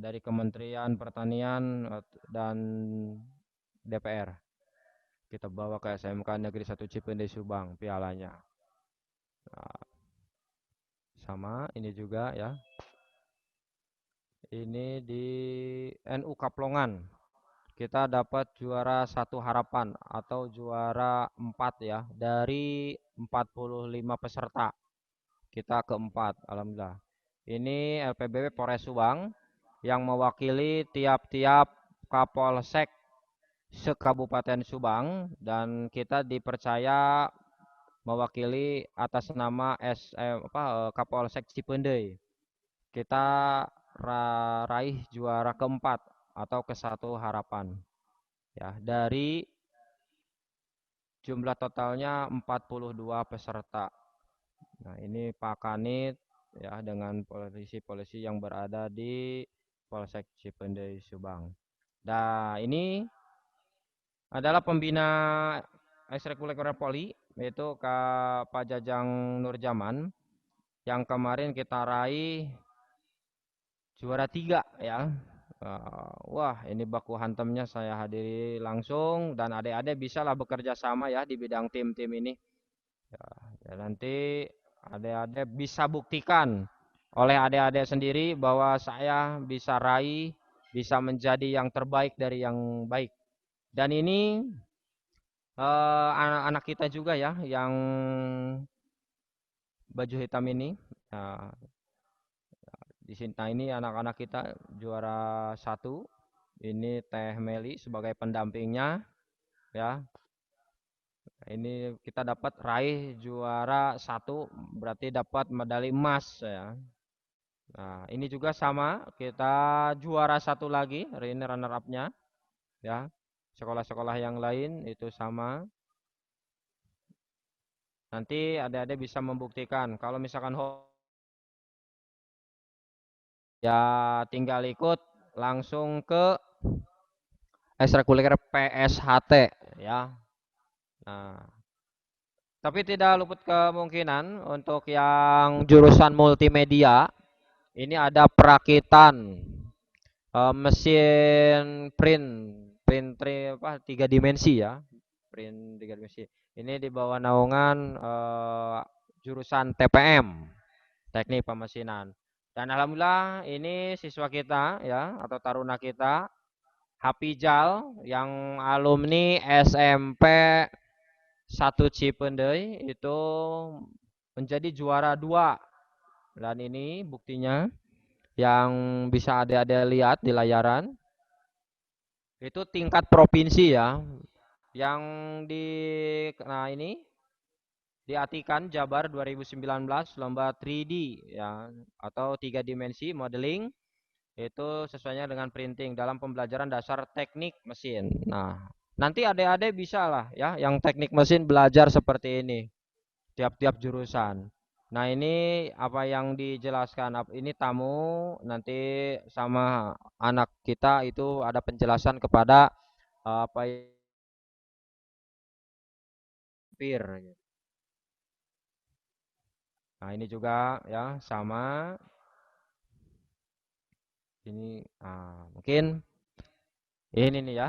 dari Kementerian Pertanian dan DPR. Kita bawa ke SMK Negeri 1 Cipendei Subang pialanya. Nah, sama ini juga ya. Ini di NU Kaplongan. Kita dapat juara 1 harapan atau juara 4 ya dari 45 peserta. Kita keempat, alhamdulillah. Ini LPBB Polres Subang yang mewakili tiap-tiap Kapolsek se-Kabupaten Subang dan kita dipercaya mewakili atas nama Kapolsek Cipendei. Kita raih juara keempat atau ke-1 harapan. Ya, dari jumlah totalnya 42 peserta. Nah, ini Pak Kanit ya dengan polisi-polisi yang berada di Polsek Cipendei Subang. Nah, ini adalah pembina ekstrakurikuler Poli yaitu Pak Jajang Nurjaman yang kemarin kita raih juara 3 ya. Wah, ini baku hantamnya saya hadiri langsung dan adik-adik bisa lah bekerja sama ya di bidang tim-tim ini. Ya, nanti adik-adik bisa buktikan oleh adik-adik sendiri bahwa saya bisa raih, bisa menjadi yang terbaik dari yang baik. Dan ini anak-anak kita juga ya yang baju hitam ini. Nah, di sini ini anak-anak kita juara 1. Ini Teh Meli sebagai pendampingnya ya. Ini kita dapat raih juara 1 berarti dapat medali emas ya. Nah, ini juga sama, kita juara 1 lagi, hari ini runner up-nya ya. Sekolah-sekolah yang lain itu sama. Nanti adik-adik bisa membuktikan kalau misalkan ya tinggal ikut langsung ke ekstrakurikuler PSHT ya. Nah, tapi tidak luput kemungkinan untuk yang jurusan multimedia ini ada perakitan mesin print 3 dimensi ya. Print 3 dimensi. Ini di bawah naungan jurusan TPM, Teknik Pemesinan. Dan alhamdulillah ini siswa kita ya atau taruna kita Hapijal yang alumni SMP 1 Cipendei itu menjadi juara 2. Dan ini buktinya yang bisa adik-adik lihat di layaran. Itu tingkat provinsi ya. Yang nah ini di Atikan Jabar 2019 lomba 3D ya atau 3 dimensi modeling itu sesuainya dengan printing dalam pembelajaran dasar teknik mesin. Nah, nanti adik-adik bisa lah ya yang teknik mesin belajar seperti ini tiap-tiap jurusan. Nah, ini apa yang dijelaskan ini tamu nanti sama anak kita itu ada penjelasan kepada apa peer. Nah, ini juga ya sama. Ini mungkin ini nih ya.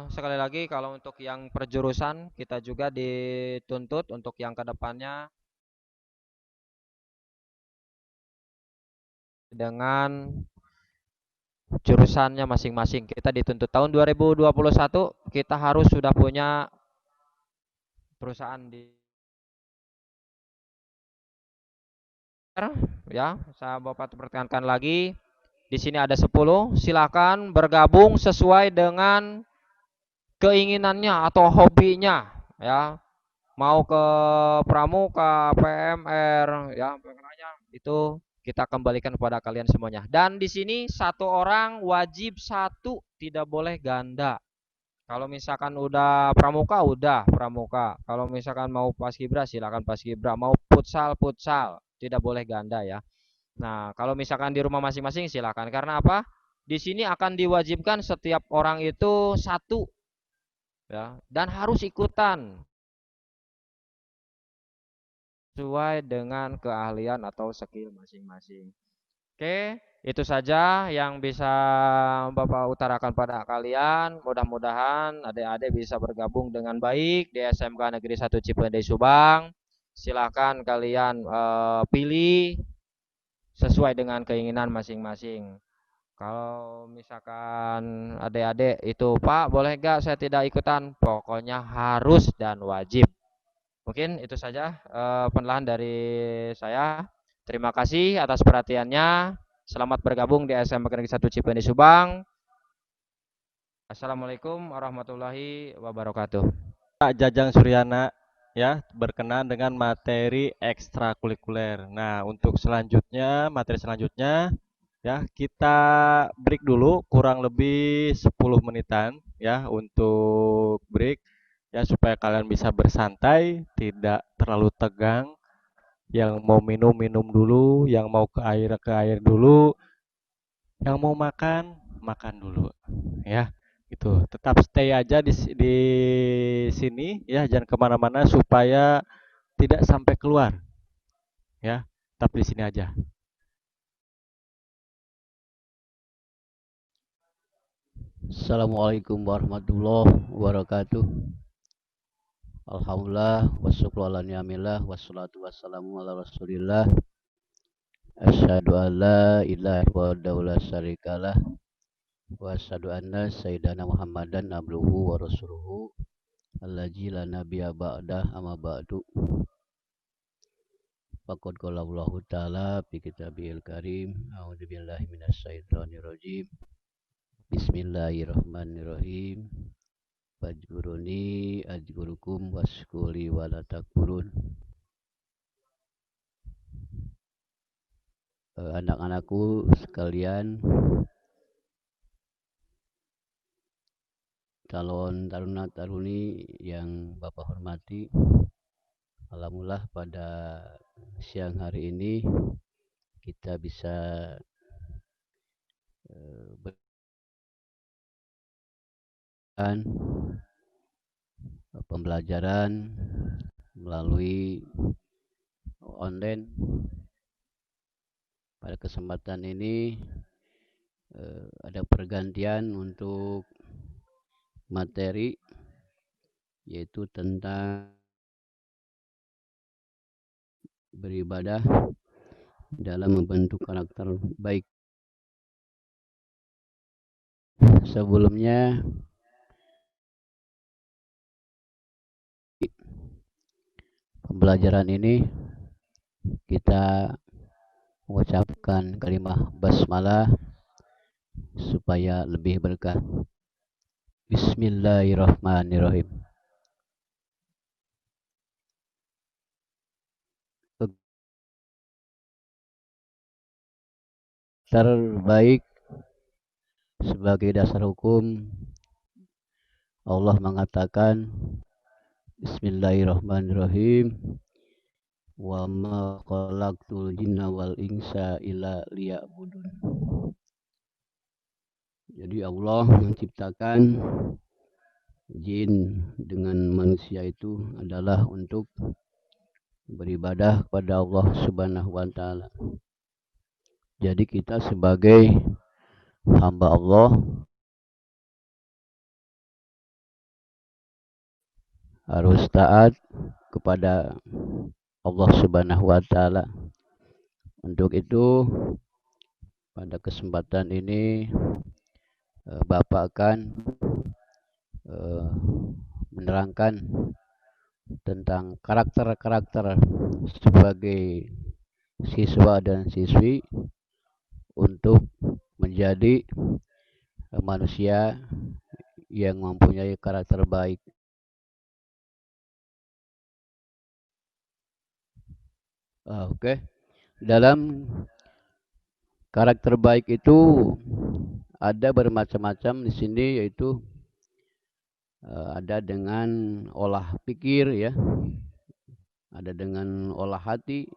Sekali lagi kalau untuk yang perjurusan kita juga dituntut untuk yang kedepannya dengan jurusannya masing-masing. Kita dituntut tahun 2021 kita harus sudah punya perusahaan di ya. Saya Bapak pertekankan lagi. Di sini ada 10. Silakan bergabung sesuai dengan keinginannya atau hobinya ya. Mau ke pramuka, PMR ya, pokoknya itu kita kembalikan kepada kalian semuanya. Dan di sini 1 orang wajib 1, tidak boleh ganda. Kalau misalkan udah pramuka, udah pramuka. Kalau misalkan mau paskibra, silakan paskibra. Mau futsal, futsal. Tidak boleh ganda ya. Nah, kalau misalkan di rumah masing-masing silakan. Karena apa? Di sini akan diwajibkan setiap orang itu 1 ya, dan harus ikutan sesuai dengan keahlian atau skill masing-masing. Oke, itu saja yang bisa Bapak utarakan pada kalian. Mudah-mudahan adik-adik bisa bergabung dengan baik di SMK Negeri 1 Cipendei Subang. Silakan kalian pilih sesuai dengan keinginan masing-masing. Kalau misalkan adik-adik itu, Pak, boleh gak saya tidak ikutan? Pokoknya harus dan wajib. Mungkin itu saja penelaan dari saya. Terima kasih atas perhatiannya. Selamat bergabung di SMK Negeri 1 Cipendei Subang. Assalamualaikum warahmatullahi wabarakatuh. Pak Jajang Suryana ya berkenan dengan materi ekstrakurikuler. Nah, untuk selanjutnya, materi selanjutnya ya kita break dulu kurang lebih 10 menitan ya untuk break ya supaya kalian bisa bersantai, tidak terlalu tegang. Yang mau minum minum dulu, yang mau ke air dulu, yang mau makan makan dulu ya. Gitu. Tetap stay aja di sini ya, jangan kemana-mana supaya tidak sampai keluar ya. Tetap di sini aja. Assalamualaikum warahmatullahi wabarakatuh. Alhamdulillah wassyukru ala ni'amillah wassalatu wassalamu ala rasulillah. Asyhadu an la ilaha illallah la syarikalah wa asyhadu anna sayyidana Muhammadan abduhu wa rasuluhu allazi la nabiyya ba'dah amma ba'du. Faqad qala Allah ta'ala fi kitabil karim. A'udzubillahi minasyaitonir rajim. Bismillahirrahmanirrahim. Fajkuruni ajkurukum washkuri wala takfurun. Anak-anakku sekalian, calon taruna-taruni yang Bapak hormati, alhamdulillah pada siang hari ini kita bisa pembelajaran melalui online. Pada kesempatan ini ada pergantian untuk materi, yaitu tentang beribadah dalam membentuk karakter baik. Sebelumnya pembelajaran ini kita mengucapkan kalimat basmalah supaya lebih berkah. Bismillahirrahmanirrahim. Terbaik sebagai dasar hukum, Allah mengatakan Bismillahirrahmanirrahim, wa ma khalaqtul jinna wal insa illa liya'budun. Jadi Allah menciptakan jin dengan manusia itu adalah untuk beribadah kepada Allah Subhanahu wa taala. Jadi kita sebagai hamba Allah harus taat kepada Allah Subhanahu wa taala. Untuk itu pada kesempatan ini Bapak akan menerangkan tentang karakter-karakter sebagai siswa dan siswi untuk menjadi manusia yang mempunyai karakter baik. Oke. Dalam karakter baik itu ada bermacam-macam di sini, yaitu ada dengan olah pikir, ya, ada dengan olah hati,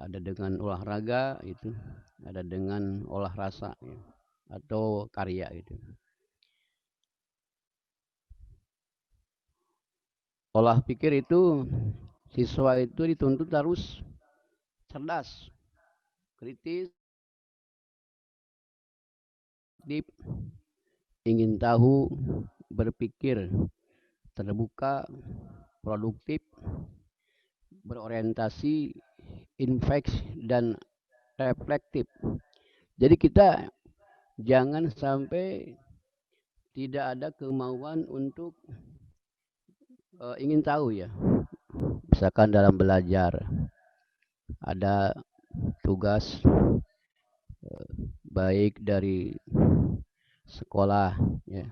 ada dengan olahraga, itu ada dengan olah rasa, ya, atau karya itu. Olah pikir itu siswa itu dituntut harus cerdas, kritis, deep, ingin tahu, berpikir, terbuka, produktif, berorientasi, infeks, dan reflektif. Jadi kita jangan sampai tidak ada kemauan untuk ingin tahu, ya. Misalkan dalam belajar ada tugas baik dari sekolah, ya,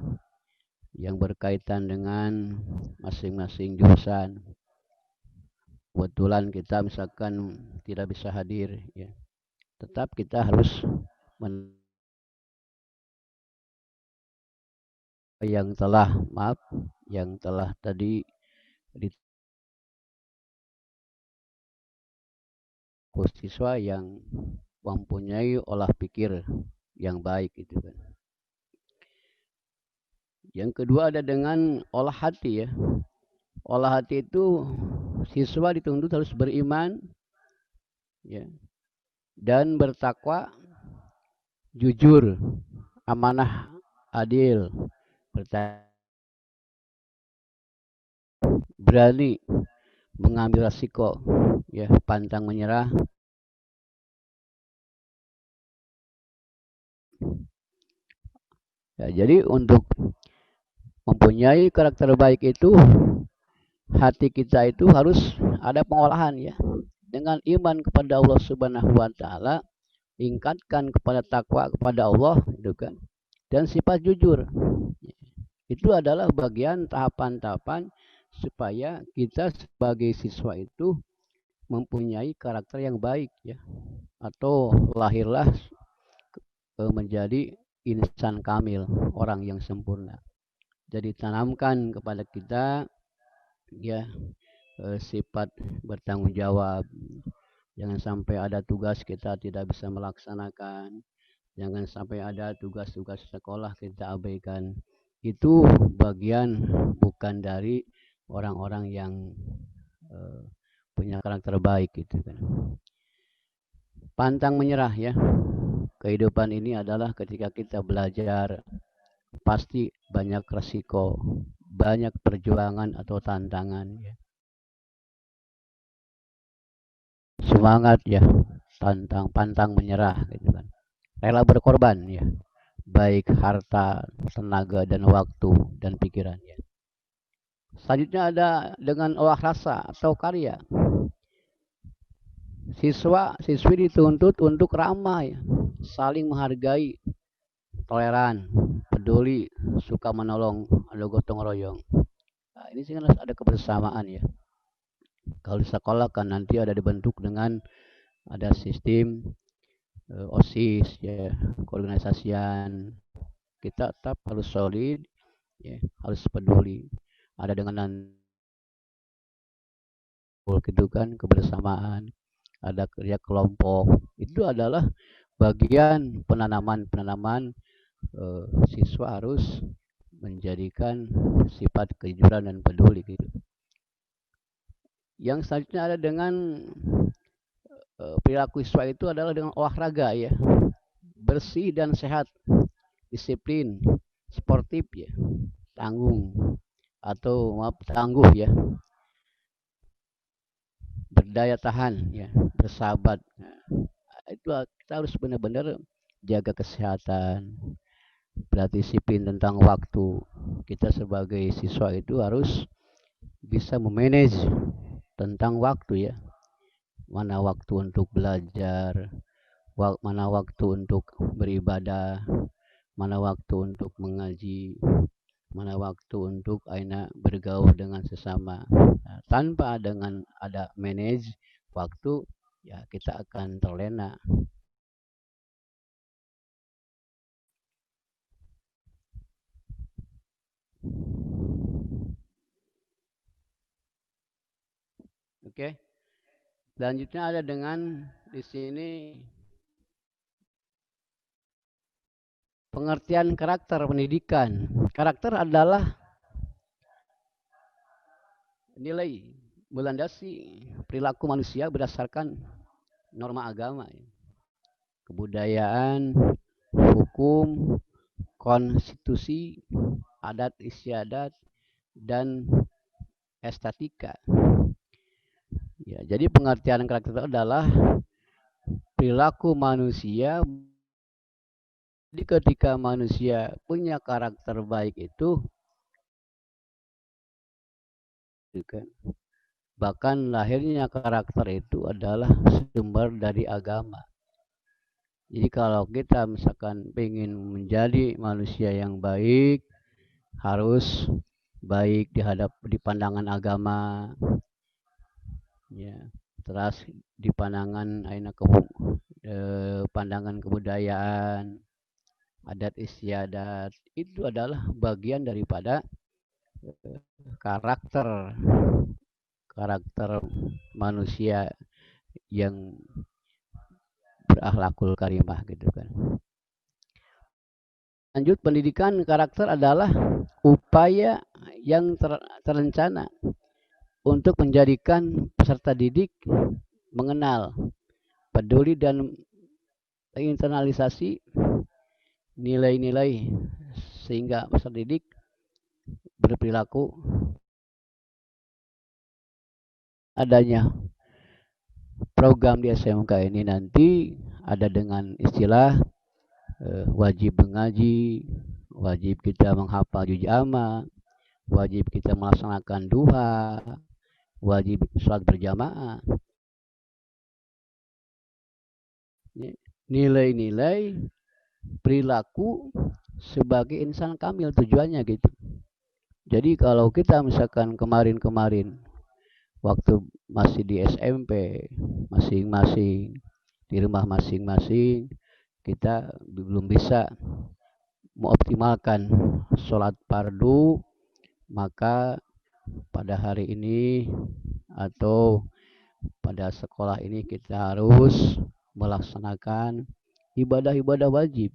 yang berkaitan dengan masing-masing jurusan. Kebetulan kita misalkan tidak bisa hadir, ya, tetap kita harus yang telah tadi siswa yang mempunyai olah pikir yang baik itu kan. Yang kedua ada dengan olah hati, ya. Olah hati itu siswa dituntut harus beriman, ya, dan bertakwa, jujur, amanah, adil, berani mengambil resiko, ya, pantang menyerah. Ya, jadi untuk mempunyai karakter baik itu, hati kita itu harus ada pengolahan, ya. Dengan iman kepada Allah Subhanahu wa taala, tingkatkan kepada takwa kepada Allah, gitu kan. Dan sifat jujur. Itu adalah bagian tahapan-tahapan supaya kita sebagai siswa itu mempunyai karakter yang baik, ya, atau lahirlah menjadi insan kamil, orang yang sempurna. Jadi tanamkan kepada kita, ya, sifat bertanggung jawab. Jangan sampai ada tugas kita tidak bisa melaksanakan. Jangan sampai ada tugas-tugas sekolah kita abaikan. Itu bagian bukan dari orang-orang yang punya karakter baik, gitu kan. Pantang menyerah, ya. Kehidupan ini adalah ketika kita belajar, pasti banyak resiko, banyak perjuangan atau tantangan, ya. Semangat, ya, pantang menyerah, gitu kan. Rela berkorban, ya, baik harta, tenaga, dan waktu dan pikiran, ya. Selanjutnya ada dengan olah rasa atau karya. Siswi dituntut untuk ramah, ya, saling menghargai, toleran, peduli, suka menolong, ada gotong royong. Nah, ini sih harus ada kebersamaan, ya. Kalau di sekolah kan nanti ada dibentuk dengan ada sistem OSIS, ya, keorganisasian. Kita tetap harus solid, ya, harus peduli. Ada dengan gitu kan, kebersamaan, ada kerja kelompok. Itu adalah bagian penanaman siswa harus menjadikan sifat kejujuran dan peduli, gitu. Yang selanjutnya ada dengan perilaku siswa itu adalah dengan olahraga, ya, bersih dan sehat, disiplin, sportif, ya, tangguh, ya, berdaya tahan, ya, bersahabat. Nah, itu kita harus benar-benar jaga kesehatan, berdisiplin tentang waktu. Kita sebagai siswa itu harus bisa memanage tentang waktu, ya. Mana waktu untuk belajar, mana waktu untuk beribadah, mana waktu untuk mengaji, mana waktu untuk bergaul dengan sesama. Nah, tanpa dengan ada manage waktu, ya, kita akan terlena. Oke. Selanjutnya ada dengan di sini pengertian karakter pendidikan. Karakter adalah nilai melandasi perilaku manusia berdasarkan norma agama, ya, kebudayaan, hukum, konstitusi, adat istiadat, dan estetika. Ya, jadi pengertian karakter itu adalah perilaku manusia. Jadi ketika manusia punya karakter baik itu, bahkan lahirnya karakter itu adalah sumber dari agama. Jadi kalau kita misalkan ingin menjadi manusia yang baik, harus baik di pandangan agama, ya, terus di pandangan pandangan kebudayaan, adat istiadat. Itu adalah bagian daripada karakter manusia yang berakhlakul karimah, gitu kan. Lanjut, pendidikan karakter adalah upaya yang terencana untuk menjadikan peserta didik mengenal, peduli, dan internalisasi nilai-nilai sehingga peserta didik berperilaku adanya program di SMK ini nanti ada dengan istilah wajib mengaji, wajib kita menghafal juz amma, wajib kita melaksanakan duha, wajib sholat berjamaah. Nilai-nilai perilaku sebagai insan kamil tujuannya gitu. Jadi kalau kita misalkan kemarin-kemarin waktu masih di SMP masing-masing di rumah masing-masing kita belum bisa mengoptimalkan sholat fardu, maka pada hari ini atau pada sekolah ini kita harus melaksanakan ibadah-ibadah wajib.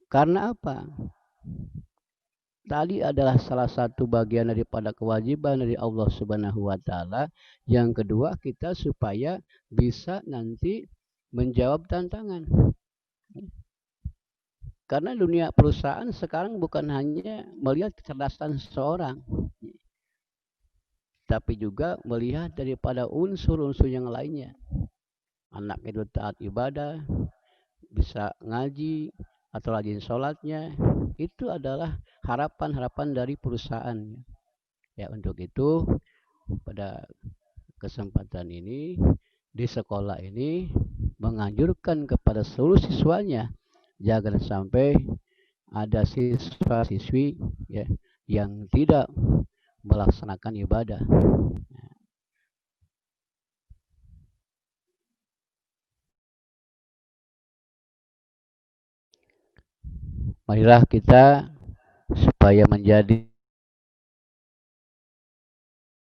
Karena apa? Tadi adalah salah satu bagian daripada kewajiban dari Allah Subhanahu wa taala. Yang kedua, kita supaya bisa nanti menjawab tantangan. Karena dunia perusahaan sekarang bukan hanya melihat kecerdasan seseorang, tapi juga melihat daripada unsur-unsur yang lainnya. Anak itu taat ibadah, bisa ngaji, atau rajin sholatnya, itu adalah harapan-harapan dari perusahaan. Ya, untuk itu pada kesempatan ini di sekolah ini menganjurkan kepada seluruh siswanya jangan sampai ada siswa-siswi ya yang tidak melaksanakan ibadah. Marilah kita supaya menjadi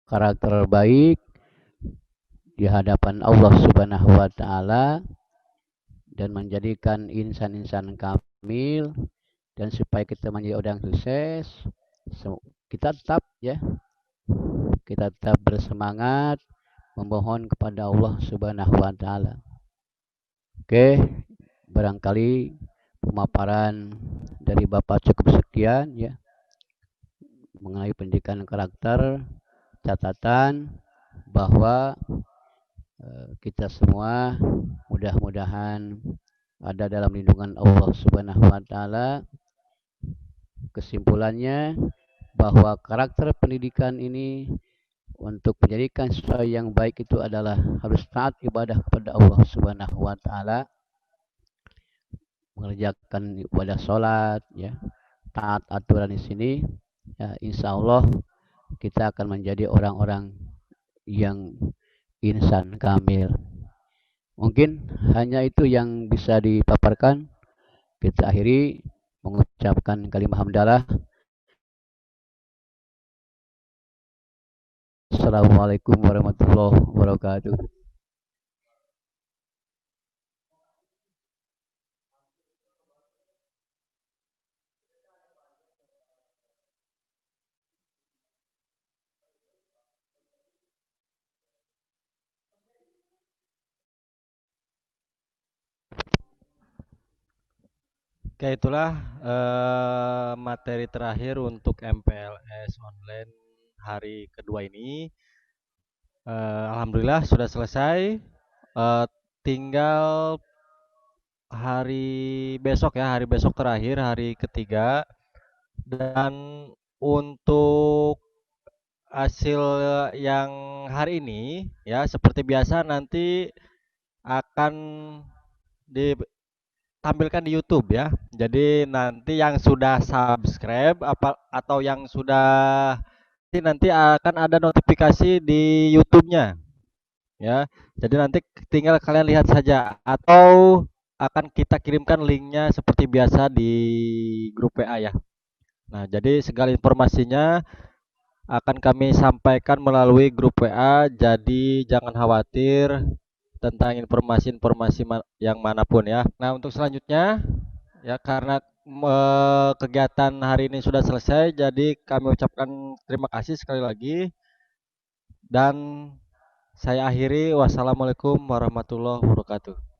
karakter baik di hadapan Allah Subhanahu wa taala dan menjadikan insan-insan kamil, dan supaya kita menjadi orang sukses, kita tetap bersemangat memohon kepada Allah Subhanahu wa taala. Oke, barangkali pemaparan dari Bapak cukup sekian ya mengenai pendidikan karakter. Catatan bahwa kita semua mudah-mudahan ada dalam lindungan Allah Subhanahu wa taala. Kesimpulannya bahwa karakter pendidikan ini untuk menjadikan siswa yang baik itu adalah harus taat ibadah kepada Allah Subhanahu wa taala, mengerjakan ibadah sholat ya, taat aturan di sini ya, insya Allah kita akan menjadi orang-orang yang insan kamil. Mungkin hanya itu yang bisa dipaparkan. Kita akhiri mengucapkan kalimat hamdalah. Assalamualaikum warahmatullahi wabarakatuh. Oke, itulah materi terakhir untuk MPLS online hari kedua ini. Alhamdulillah sudah selesai. Tinggal hari besok ya, hari besok terakhir, hari ketiga. Dan untuk hasil yang hari ini ya seperti biasa nanti akan ditampilkan di YouTube ya. Jadi nanti yang sudah subscribe atau yang sudah nanti akan ada notifikasi di YouTube-nya ya. Jadi nanti tinggal kalian lihat saja atau akan kita kirimkan linknya seperti biasa di grup WA ya. Nah, jadi segala informasinya akan kami sampaikan melalui grup WA, jadi jangan khawatir tentang informasi-informasi yang manapun ya. Nah, untuk selanjutnya ya karena kegiatan hari ini sudah selesai, jadi kami ucapkan terima kasih sekali lagi dan saya akhiri. Wassalamualaikum warahmatullahi wabarakatuh.